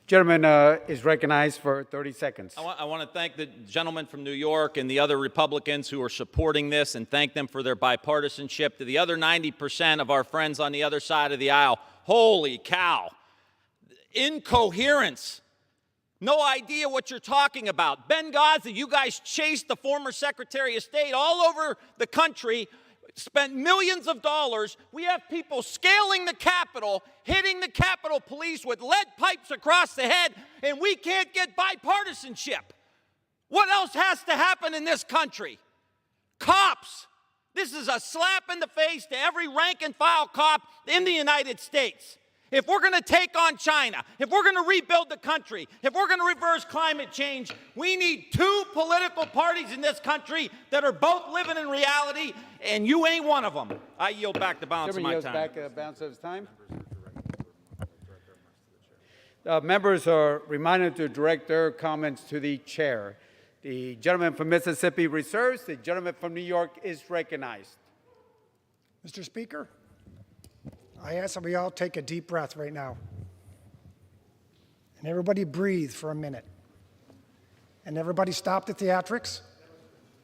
Gentleman is recognized for 30 seconds. I want to thank the gentleman from New York and the other Republicans who are supporting this and thank them for their bipartisanship. To the other 90% of our friends on the other side of the aisle, holy cow. Incoherence. No idea what you're talking about. Benghazi, you guys chased the former Secretary of State all over the country, spent millions of dollars. We have people scaling the Capitol, hitting the Capitol Police with lead pipes across the head, and we can't get bipartisanship. What else has to happen in this country? Cops. This is a slap in the face to every rank and file cop in the United States. If we're going to take on China, if we're going to rebuild the country, if we're going to reverse climate change, we need two political parties in this country that are both living in reality, and you ain't one of them. I yield back the balance of my time. Back the balance of his time. Members are reminded to direct their comments to the chair. The gentleman from Mississippi reserves. The gentleman from New York is recognized. Mr. Speaker, I ask that we all take a deep breath right now. And everybody breathe for a minute. And everybody stop the theatrics.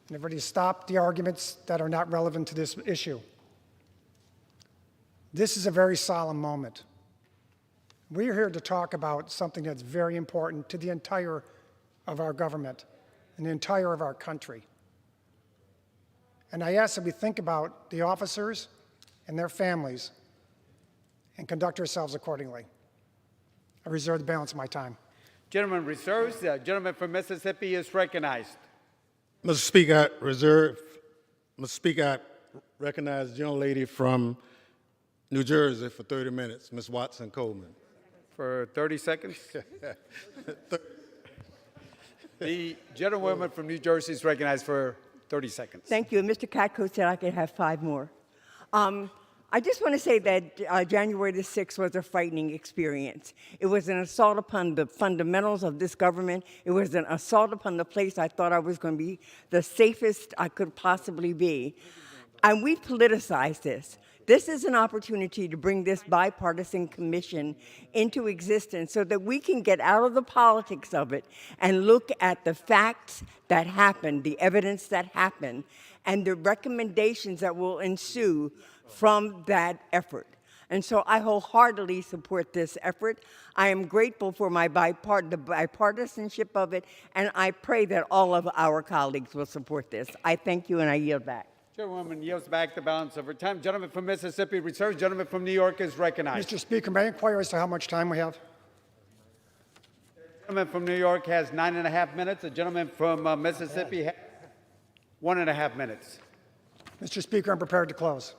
And everybody stop the arguments that are not relevant to this issue. This is a very solemn moment. We're here to talk about something that's very important to the entire of our government and the entire of our country. And I ask that we think about the officers and their families and conduct ourselves accordingly. I reserve the balance of my time. Gentleman reserves. The gentleman from Mississippi is recognized. Mr. Speaker, Mr. Speaker, I recognize the gentlelady from New Jersey for 30 minutes, Ms. Watson Coleman. For 30 seconds. The gentlewoman from New Jersey is recognized for 30 seconds. Thank you. And Mr. Katko said I could have 5 more. I just want to say that January the 6th was a frightening experience. It was an assault upon the fundamentals of this government. It was an assault upon the place I thought I was going to be the safest I could possibly be. And we politicized this. This is an opportunity to bring this bipartisan commission into existence so that we can get out of the politics of it and look at the facts that happened, the evidence that happened, and the recommendations that will ensue from that effort. And so I wholeheartedly support this effort. I am grateful for the bipartisanship of it, and I pray that all of our colleagues will support this. I thank you, and I yield back. Chairwoman yields back the balance of her time. Gentleman from Mississippi reserves. Gentleman from New York is recognized. Mr. Speaker, may I inquire as to how much time we have? The gentleman from New York has 9.5 minutes. The gentleman from Mississippi has 1.5 minutes. Mr. Speaker, I'm prepared to close.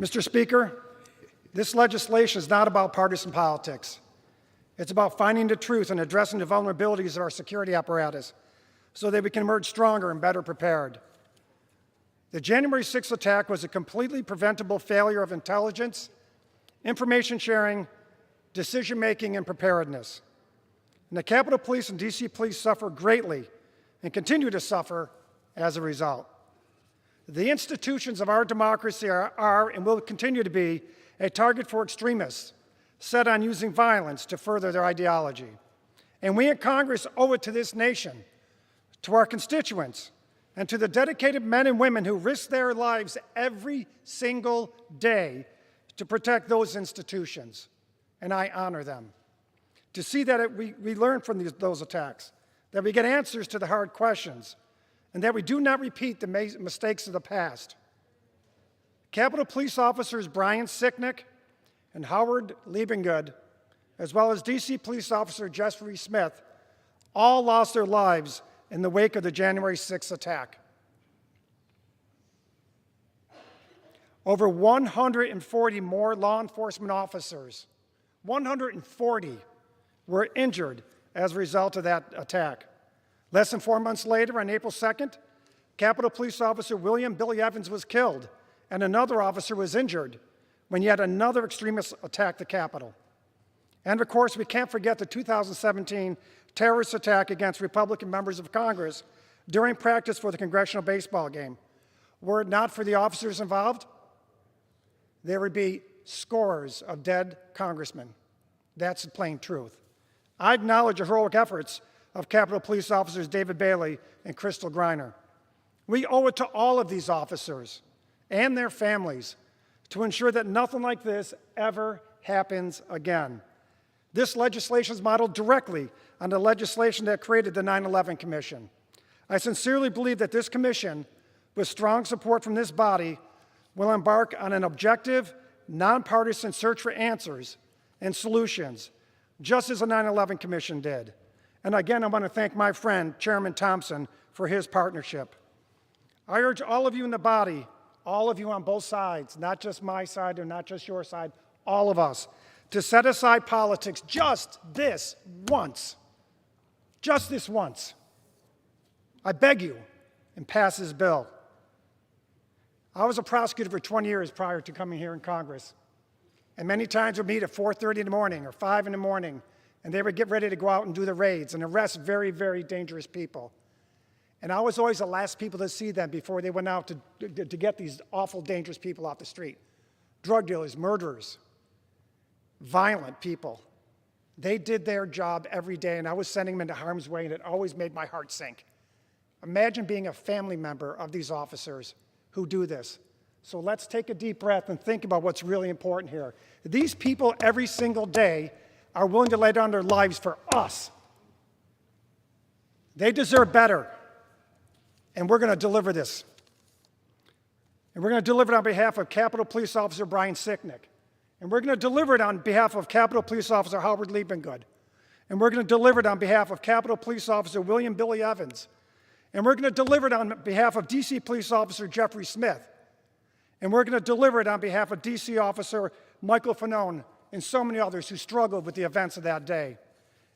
Mr. Speaker, this legislation is not about partisan politics. It's about finding the truth and addressing the vulnerabilities of our security apparatus so that we can emerge stronger and better prepared. The January 6th attack was a completely preventable failure of intelligence, information sharing, decision-making, and preparedness. And the Capitol Police and D.C. Police suffer greatly and continue to suffer as a result. The institutions of our democracy are and will continue to be a target for extremists set on using violence to further their ideology. And we in Congress owe it to this nation, to our constituents, and to the dedicated men and women who risk their lives every single day to protect those institutions. And I honor them. To see that we learn from those attacks, that we get answers to the hard questions, and that we do not repeat the mistakes of the past. Capitol Police officers Brian Sicknick and Howard Liebengood, as well as D.C. Police Officer Jeffrey Smith, all lost their lives in the wake of the January 6th attack. Over 140 more law enforcement officers, 140, were injured as a result of that attack. Less than 4 months later, on April 2nd, Capitol Police Officer William Billy Evans was killed, and another officer was injured when yet another extremist attacked the Capitol. And of course, we can't forget the 2017 terrorist attack against Republican members of Congress during practice for the congressional baseball game. Were it not for the officers involved, there would be scores of dead congressmen. That's the plain truth. I acknowledge the heroic efforts of Capitol Police officers David Bailey and Crystal Griner. We owe it to all of these officers and their families to ensure that nothing like this ever happens again. This legislation is modeled directly on the legislation that created the 9/11 Commission. I sincerely believe that this commission, with strong support from this body, will embark on an objective, nonpartisan search for answers and solutions, just as the 9/11 Commission did. And again, I want to thank my friend, Chairman Thompson, for his partnership. I urge all of you in the body, all of you on both sides, not just my side or not just your side, all of us, to set aside politics just this once. Just this once. I beg you, and pass this bill. I was a prosecutor for 20 years prior to coming here in Congress. And many times we'd meet at 4:30 in the morning or 5 in the morning, and they would get ready to go out and do the raids and arrest very, very dangerous people. And I was always the last people to see them before they went out to get these awful, dangerous people off the street. Drug dealers, murderers, violent people. They did their job every day, and I was sending them into harm's way, and it always made my heart sink. Imagine being a family member of these officers who do this. So let's take a deep breath and think about what's really important here. These people every single day are willing to lay down their lives for us. They deserve better, and we're going to deliver this. And we're going to deliver it on behalf of Capitol Police Officer Brian Sicknick. And we're going to deliver it on behalf of Capitol Police Officer Howard Liebengood. And we're going to deliver it on behalf of Capitol Police Officer William Billy Evans. And we're going to deliver it on behalf of D.C. Police Officer Jeffrey Smith. And we're going to deliver it on behalf of D.C. Officer Michael Fanone and so many others who struggled with the events of that day.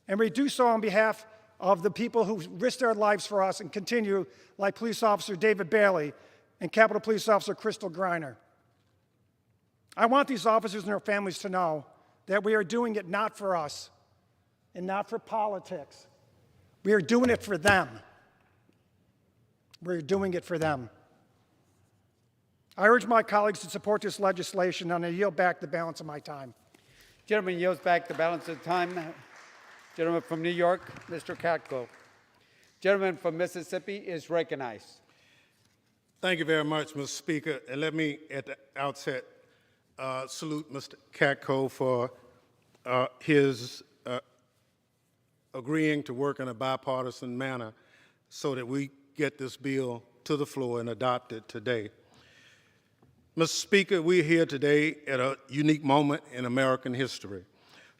And we do so on behalf of the people who risked their lives for us and continue, like Police Officer David Bailey and Capitol Police Officer Crystal Griner. I want these officers and their families to know that we are doing it not for us and not for politics. We are doing it for them. We're doing it for them. I urge my colleagues to support this legislation, and I yield back the balance of my time. Gentleman yields back the balance of time. Gentleman from New York, Mr. Katko. Gentleman from Mississippi is recognized. Thank you very much, Mr. Speaker. And let me, at the outset, salute Mr. Katko for his agreeing to work in a bipartisan manner so that we get this bill to the floor and adopt it today. Mr. Speaker, we're here today at a unique moment in American history.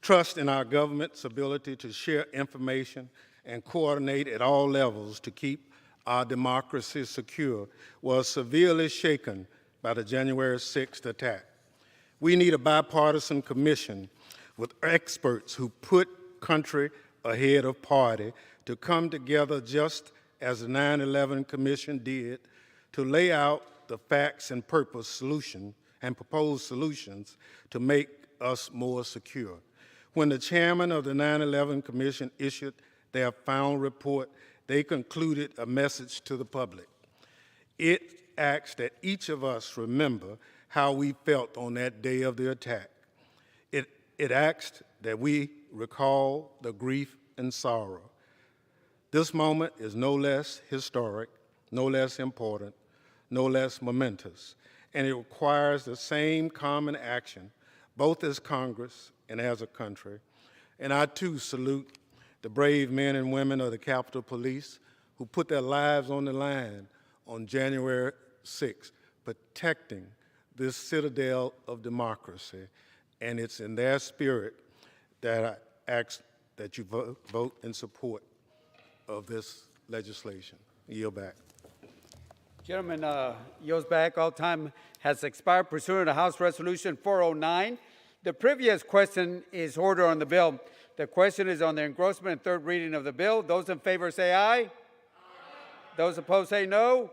Trust in our government's ability to share information and coordinate at all levels to keep our democracy secure was severely shaken by the January 6th attack. We need a bipartisan commission with experts who put country ahead of party to come together just as the 9/11 Commission did to lay out the facts and purpose solution and proposed solutions to make us more secure. When the chairman of the 9/11 Commission issued their final report, they concluded a message to the public. It asks that each of us remember how we felt on that day of the attack. It asks that we recall the grief and sorrow. This moment is no less historic, no less important, no less momentous, and it requires the same common action, both as Congress and as a country. And I too salute the brave men and women of the Capitol Police who put their lives on the line on January 6th, protecting this citadel of democracy. And it's in their spirit that I ask that you vote in support of this legislation. I yield back. Gentleman yields back. All time has expired pursuant to House Resolution 409. The previous question is order on the bill. The question is on the engrossment and third reading of the bill. Those in favor say aye. Aye. Those opposed say no.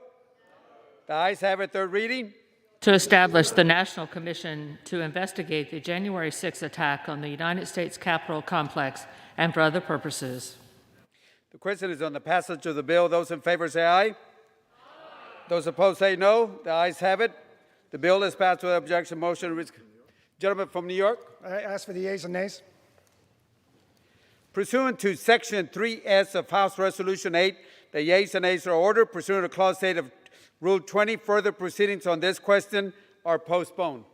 The ayes have it. Third reading. To establish the National Commission to investigate the January 6th attack on the United States Capitol complex and for other purposes. The question is on the passage of the bill. Those in favor say aye. Aye. Those opposed say no. The ayes have it. The bill is passed without objection. Motion. Gentleman from New York. I ask for the yeas and nays. Pursuant to Section 3S of House Resolution 8, the yeas and nays are ordered. Pursuant to Clause 8 of Rule 20, further proceedings on this question are postponed.